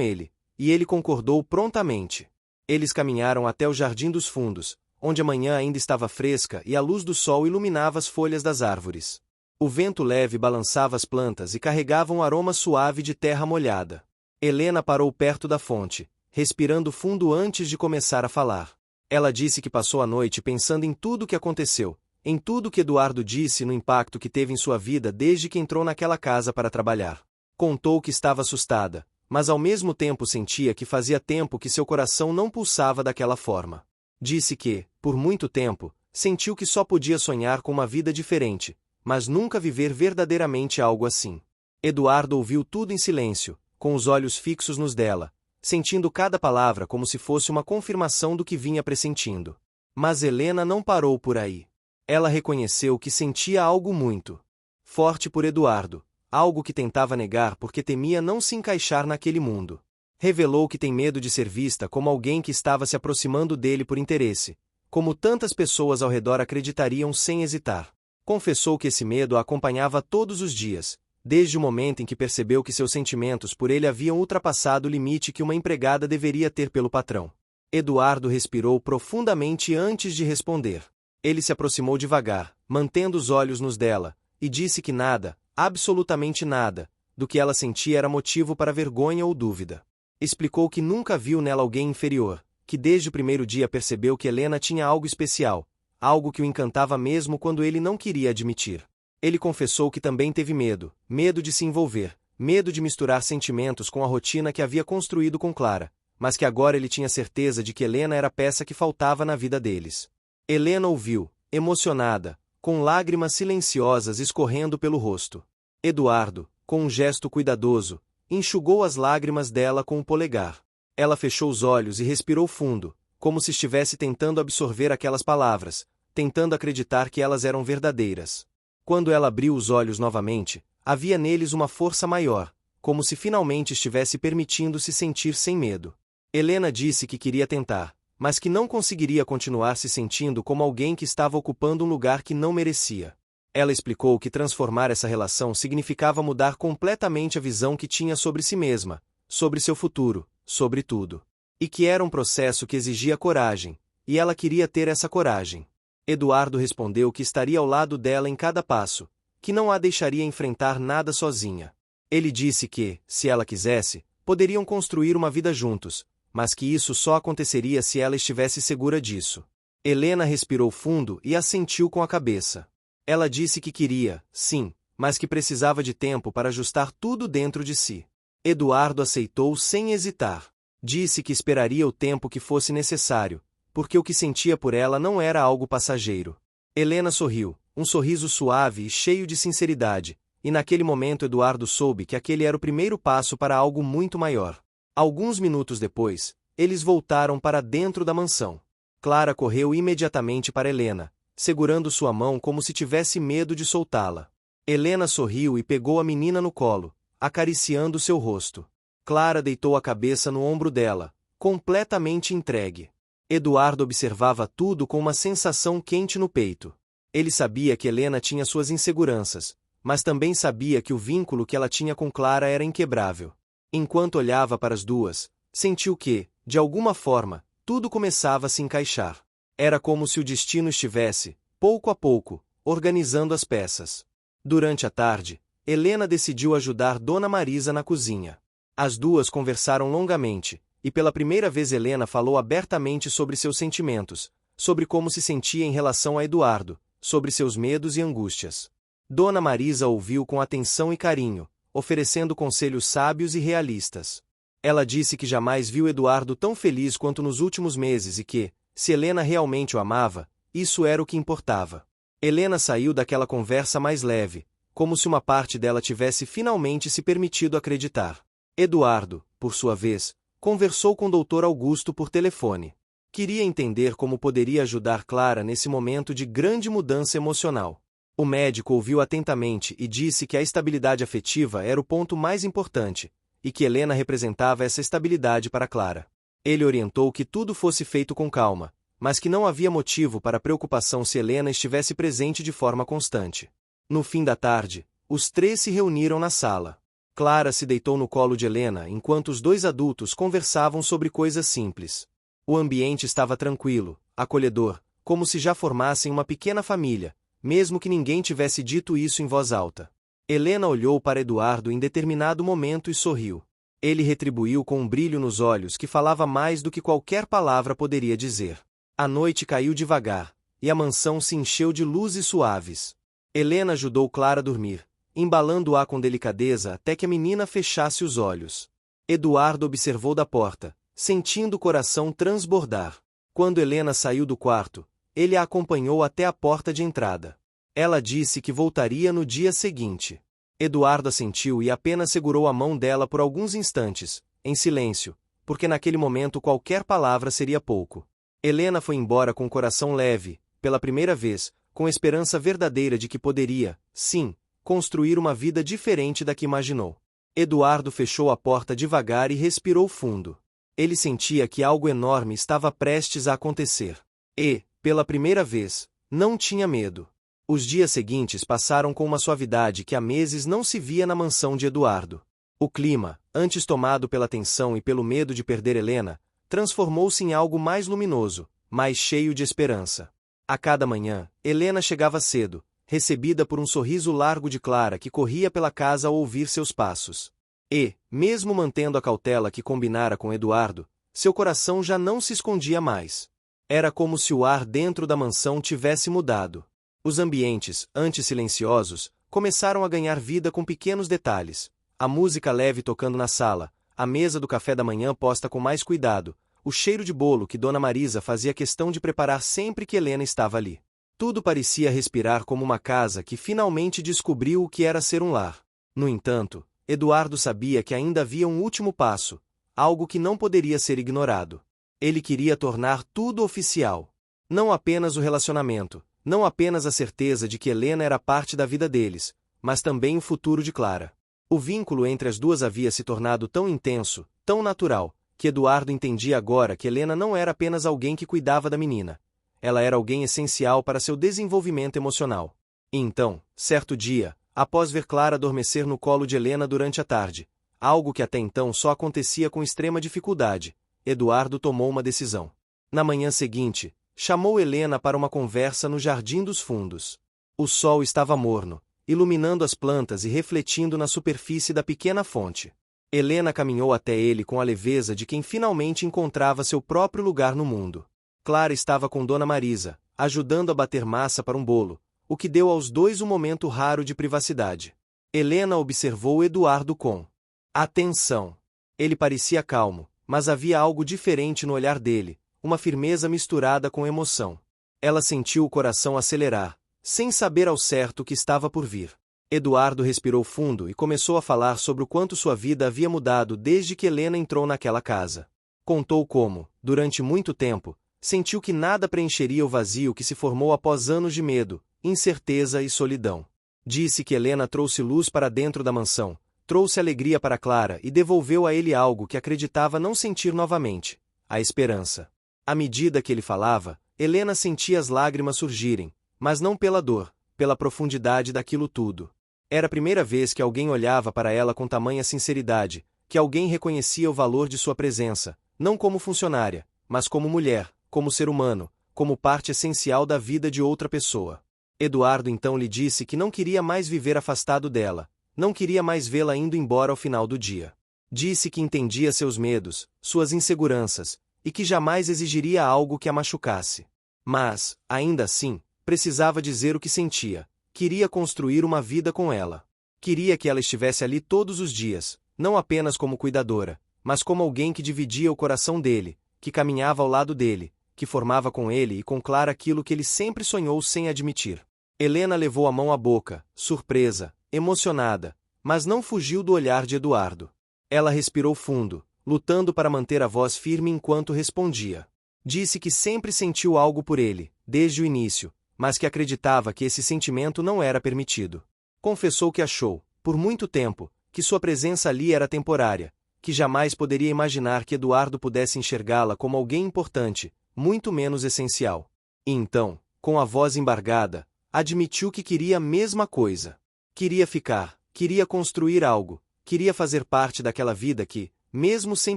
ele, e ele concordou prontamente. Eles caminharam até o Jardim dos Fundos, onde a manhã ainda estava fresca e a luz do sol iluminava as folhas das árvores. O vento leve balançava as plantas e carregava um aroma suave de terra molhada. Helena parou perto da fonte, respirando fundo antes de começar a falar. Ela disse que passou a noite pensando em tudo o que aconteceu, em tudo que Eduardo disse e no impacto que teve em sua vida desde que entrou naquela casa para trabalhar. Contou que estava assustada, mas ao mesmo tempo sentia que fazia tempo que seu coração não pulsava daquela forma. Disse que, por muito tempo, sentiu que só podia sonhar com uma vida diferente, mas nunca viver verdadeiramente algo assim. Eduardo ouviu tudo em silêncio, com os olhos fixos nos dela, sentindo cada palavra como se fosse uma confirmação do que vinha pressentindo. Mas Helena não parou por aí. Ela reconheceu que sentia algo muito forte por Eduardo, algo que tentava negar porque temia não se encaixar naquele mundo. Revelou que tem medo de ser vista como alguém que estava se aproximando dele por interesse, como tantas pessoas ao redor acreditariam sem hesitar. Confessou que esse medo a acompanhava todos os dias, desde o momento em que percebeu que seus sentimentos por ele haviam ultrapassado o limite que uma empregada deveria ter pelo patrão. Eduardo respirou profundamente antes de responder. Ele se aproximou devagar, mantendo os olhos nos dela, e disse que nada, absolutamente nada, do que ela sentia era motivo para vergonha ou dúvida. Explicou que nunca viu nela alguém inferior, que desde o primeiro dia percebeu que Helena tinha algo especial, algo que o encantava mesmo quando ele não queria admitir. Ele confessou que também teve medo, medo de se envolver, medo de misturar sentimentos com a rotina que havia construído com Clara, mas que agora ele tinha certeza de que Helena era a peça que faltava na vida deles. Helena ouviu, emocionada, com lágrimas silenciosas escorrendo pelo rosto. Eduardo, com um gesto cuidadoso, enxugou as lágrimas dela com o polegar. Ela fechou os olhos e respirou fundo, como se estivesse tentando absorver aquelas palavras, tentando acreditar que elas eram verdadeiras. Quando ela abriu os olhos novamente, havia neles uma força maior, como se finalmente estivesse permitindo se sentir sem medo. Helena disse que queria tentar, mas que não conseguiria continuar se sentindo como alguém que estava ocupando um lugar que não merecia. Ela explicou que transformar essa relação significava mudar completamente a visão que tinha sobre si mesma, sobre seu futuro, sobre tudo. E que era um processo que exigia coragem, e ela queria ter essa coragem. Eduardo respondeu que estaria ao lado dela em cada passo, que não a deixaria enfrentar nada sozinha. Ele disse que, se ela quisesse, poderiam construir uma vida juntos, mas que isso só aconteceria se ela estivesse segura disso. Helena respirou fundo e assentiu com a cabeça. Ela disse que queria, sim, mas que precisava de tempo para ajustar tudo dentro de si. Eduardo aceitou sem hesitar. Disse que esperaria o tempo que fosse necessário, porque o que sentia por ela não era algo passageiro. Helena sorriu, um sorriso suave e cheio de sinceridade, e naquele momento Eduardo soube que aquele era o primeiro passo para algo muito maior. Alguns minutos depois, eles voltaram para dentro da mansão. Clara correu imediatamente para Helena, segurando sua mão como se tivesse medo de soltá-la. Helena sorriu e pegou a menina no colo, acariciando seu rosto. Clara deitou a cabeça no ombro dela, completamente entregue. Eduardo observava tudo com uma sensação quente no peito. Ele sabia que Helena tinha suas inseguranças, mas também sabia que o vínculo que ela tinha com Clara era inquebrável. Enquanto olhava para as duas, sentiu que, de alguma forma, tudo começava a se encaixar. Era como se o destino estivesse, pouco a pouco, organizando as peças. Durante a tarde, Helena decidiu ajudar Dona Marisa na cozinha. As duas conversaram longamente, e pela primeira vez Helena falou abertamente sobre seus sentimentos, sobre como se sentia em relação a Eduardo, sobre seus medos e angústias. Dona Marisa ouviu com atenção e carinho, oferecendo conselhos sábios e realistas. Ela disse que jamais viu Eduardo tão feliz quanto nos últimos meses e que, se Helena realmente o amava, isso era o que importava. Helena saiu daquela conversa mais leve, como se uma parte dela tivesse finalmente se permitido acreditar. Eduardo, por sua vez, conversou com o Dr. Augusto por telefone. Queria entender como poderia ajudar Clara nesse momento de grande mudança emocional. O médico ouviu atentamente e disse que a estabilidade afetiva era o ponto mais importante, e que Helena representava essa estabilidade para Clara. Ele orientou que tudo fosse feito com calma, mas que não havia motivo para preocupação se Helena estivesse presente de forma constante. No fim da tarde, os três se reuniram na sala. Clara se deitou no colo de Helena enquanto os dois adultos conversavam sobre coisas simples. O ambiente estava tranquilo, acolhedor, como se já formassem uma pequena família, mesmo que ninguém tivesse dito isso em voz alta. Helena olhou para Eduardo em determinado momento e sorriu. Ele retribuiu com um brilho nos olhos que falava mais do que qualquer palavra poderia dizer. A noite caiu devagar, e a mansão se encheu de luzes suaves. Helena ajudou Clara a dormir, embalando-a com delicadeza até que a menina fechasse os olhos. Eduardo observou da porta, sentindo o coração transbordar. Quando Helena saiu do quarto, ele a acompanhou até a porta de entrada. Ela disse que voltaria no dia seguinte. Eduardo assentiu e apenas segurou a mão dela por alguns instantes, em silêncio, porque naquele momento qualquer palavra seria pouco. Helena foi embora com o coração leve, pela primeira vez, com esperança verdadeira de que poderia, sim, construir uma vida diferente da que imaginou. Eduardo fechou a porta devagar e respirou fundo. Ele sentia que algo enorme estava prestes a acontecer. E, pela primeira vez, não tinha medo. Os dias seguintes passaram com uma suavidade que há meses não se via na mansão de Eduardo. O clima, antes tomado pela tensão e pelo medo de perder Helena, transformou-se em algo mais luminoso, mais cheio de esperança. A cada manhã, Helena chegava cedo, recebida por um sorriso largo de Clara que corria pela casa ao ouvir seus passos. E, mesmo mantendo a cautela que combinara com Eduardo, seu coração já não se escondia mais. Era como se o ar dentro da mansão tivesse mudado. Os ambientes, antes silenciosos, começaram a ganhar vida com pequenos detalhes. A música leve tocando na sala, a mesa do café da manhã posta com mais cuidado, o cheiro de bolo que Dona Marisa fazia questão de preparar sempre que Helena estava ali. Tudo parecia respirar como uma casa que finalmente descobriu o que era ser um lar. No entanto, Eduardo sabia que ainda havia um último passo, algo que não poderia ser ignorado. Ele queria tornar tudo oficial. Não apenas o relacionamento, não apenas a certeza de que Helena era parte da vida deles, mas também o futuro de Clara. O vínculo entre as duas havia se tornado tão intenso, tão natural, que Eduardo entendia agora que Helena não era apenas alguém que cuidava da menina. Ela era alguém essencial para seu desenvolvimento emocional. E então, certo dia, após ver Clara adormecer no colo de Helena durante a tarde, algo que até então só acontecia com extrema dificuldade, Eduardo tomou uma decisão. Na manhã seguinte, chamou Helena para uma conversa no Jardim dos Fundos. O sol estava morno, iluminando as plantas e refletindo na superfície da pequena fonte. Helena caminhou até ele com a leveza de quem finalmente encontrava seu próprio lugar no mundo. Clara estava com Dona Marisa, ajudando a bater massa para um bolo, o que deu aos dois um momento raro de privacidade. Helena observou Eduardo com atenção. Ele parecia calmo, mas havia algo diferente no olhar dele, uma firmeza misturada com emoção. Ela sentiu o coração acelerar, sem saber ao certo o que estava por vir. Eduardo respirou fundo e começou a falar sobre o quanto sua vida havia mudado desde que Helena entrou naquela casa. Contou como, durante muito tempo, sentiu que nada preencheria o vazio que se formou após anos de medo, incerteza e solidão. Disse que Helena trouxe luz para dentro da mansão, trouxe alegria para Clara e devolveu a ele algo que acreditava não sentir novamente: a esperança. À medida que ele falava, Helena sentia as lágrimas surgirem, mas não pela dor, pela profundidade daquilo tudo. Era a primeira vez que alguém olhava para ela com tamanha sinceridade, que alguém reconhecia o valor de sua presença, não como funcionária, mas como mulher, como ser humano, como parte essencial da vida de outra pessoa. Eduardo então lhe disse que não queria mais viver afastado dela, não queria mais vê-la indo embora ao final do dia. Disse que entendia seus medos, suas inseguranças, e que jamais exigiria algo que a machucasse. Mas, ainda assim, precisava dizer o que sentia. Queria construir uma vida com ela. Queria que ela estivesse ali todos os dias, não apenas como cuidadora, mas como alguém que dividia o coração dele, que caminhava ao lado dele, que formava com ele e com Clara aquilo que ele sempre sonhou sem admitir. Helena levou a mão à boca, surpresa, emocionada, mas não fugiu do olhar de Eduardo. Ela respirou fundo, lutando para manter a voz firme enquanto respondia. Disse que sempre sentiu algo por ele, desde o início, mas que acreditava que esse sentimento não era permitido. Confessou que achou, por muito tempo, que sua presença ali era temporária, que jamais poderia imaginar que Eduardo pudesse enxergá-la como alguém importante, muito menos essencial. E então, com a voz embargada, admitiu que queria a mesma coisa. Queria ficar, queria construir algo, queria fazer parte daquela vida que, mesmo sem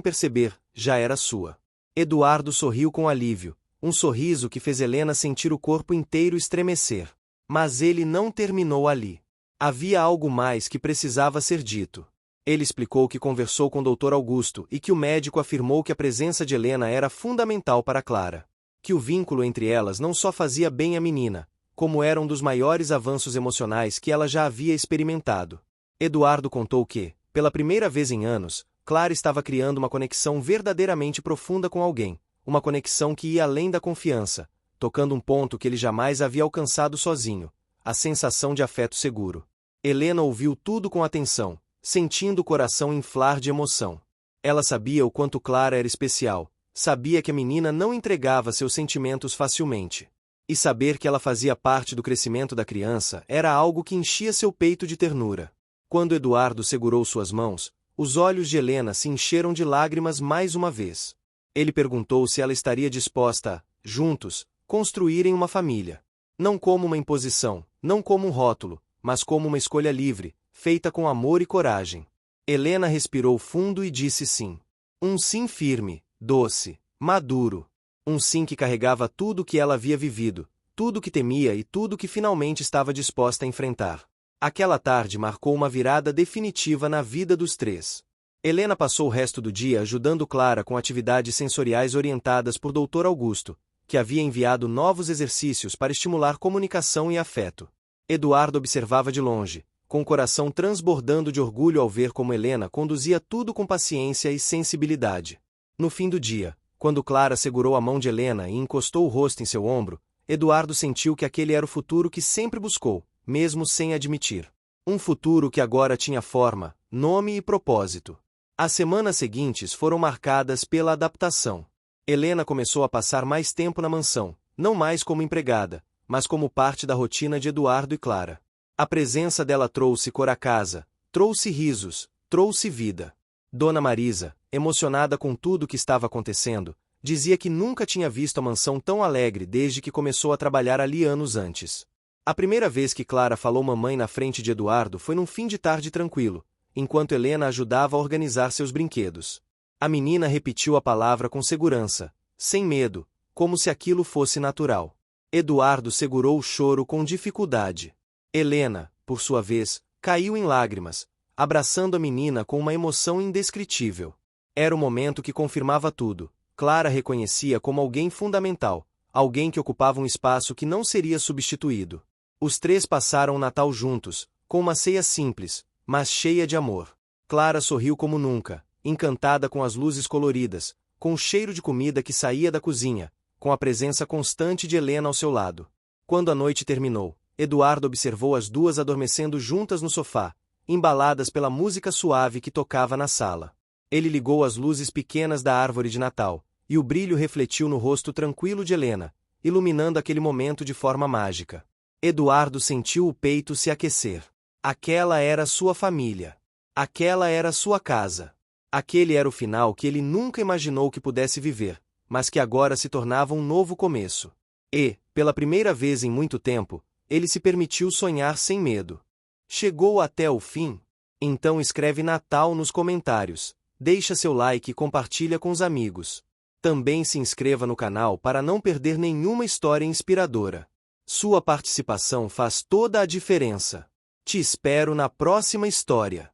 perceber, já era sua. Eduardo sorriu com alívio, um sorriso que fez Helena sentir o corpo inteiro estremecer. Mas ele não terminou ali. Havia algo mais que precisava ser dito. Ele explicou que conversou com o Dr. Augusto e que o médico afirmou que a presença de Helena era fundamental para Clara. Que o vínculo entre elas não só fazia bem à menina, como era um dos maiores avanços emocionais que ela já havia experimentado. Eduardo contou que, pela primeira vez em anos, Clara estava criando uma conexão verdadeiramente profunda com alguém, uma conexão que ia além da confiança, tocando um ponto que ele jamais havia alcançado sozinho, a sensação de afeto seguro. Helena ouviu tudo com atenção, sentindo o coração inflar de emoção. Ela sabia o quanto Clara era especial, sabia que a menina não entregava seus sentimentos facilmente. E saber que ela fazia parte do crescimento da criança era algo que enchia seu peito de ternura. Quando Eduardo segurou suas mãos, os olhos de Helena se encheram de lágrimas mais uma vez. Ele perguntou se ela estaria disposta a, juntos, construírem uma família. Não como uma imposição, não como um rótulo, mas como uma escolha livre, feita com amor e coragem. Helena respirou fundo e disse sim. Um sim firme, doce, maduro. Um sim que carregava tudo o que ela havia vivido, tudo o que temia e tudo o que finalmente estava disposta a enfrentar. Aquela tarde marcou uma virada definitiva na vida dos três. Helena passou o resto do dia ajudando Clara com atividades sensoriais orientadas por Dr. Augusto, que havia enviado novos exercícios para estimular comunicação e afeto. Eduardo observava de longe, com o coração transbordando de orgulho ao ver como Helena conduzia tudo com paciência e sensibilidade. No fim do dia, quando Clara segurou a mão de Helena e encostou o rosto em seu ombro, Eduardo sentiu que aquele era o futuro que sempre buscou, mesmo sem admitir. Um futuro que agora tinha forma, nome e propósito. As semanas seguintes foram marcadas pela adaptação. Helena começou a passar mais tempo na mansão, não mais como empregada, mas como parte da rotina de Eduardo e Clara. A presença dela trouxe cor à casa, trouxe risos, trouxe vida. Dona Marisa, emocionada com tudo o que estava acontecendo, dizia que nunca tinha visto a mansão tão alegre desde que começou a trabalhar ali anos antes. A primeira vez que Clara falou mamãe na frente de Eduardo foi num fim de tarde tranquilo, enquanto Helena ajudava a organizar seus brinquedos. A menina repetiu a palavra com segurança, sem medo, como se aquilo fosse natural. Eduardo segurou o choro com dificuldade. Helena, por sua vez, caiu em lágrimas, abraçando a menina com uma emoção indescritível. Era o momento que confirmava tudo. Clara reconhecia como alguém fundamental, alguém que ocupava um espaço que não seria substituído. Os três passaram o Natal juntos, com uma ceia simples, mas cheia de amor. Clara sorriu como nunca, encantada com as luzes coloridas, com o cheiro de comida que saía da cozinha, com a presença constante de Helena ao seu lado. Quando a noite terminou, Eduardo observou as duas adormecendo juntas no sofá, embaladas pela música suave que tocava na sala. Ele ligou as luzes pequenas da árvore de Natal, e o brilho refletiu no rosto tranquilo de Helena, iluminando aquele momento de forma mágica. Eduardo sentiu o peito se aquecer. Aquela era sua família. Aquela era sua casa. Aquele era o final que ele nunca imaginou que pudesse viver, mas que agora se tornava um novo começo. E, pela primeira vez em muito tempo, ele se permitiu sonhar sem medo. Chegou até o fim? Então escreve Natal nos comentários, deixa seu like e compartilha com os amigos. Também se inscreva no canal para não perder nenhuma história inspiradora. Sua participação faz toda a diferença. Te espero na próxima história.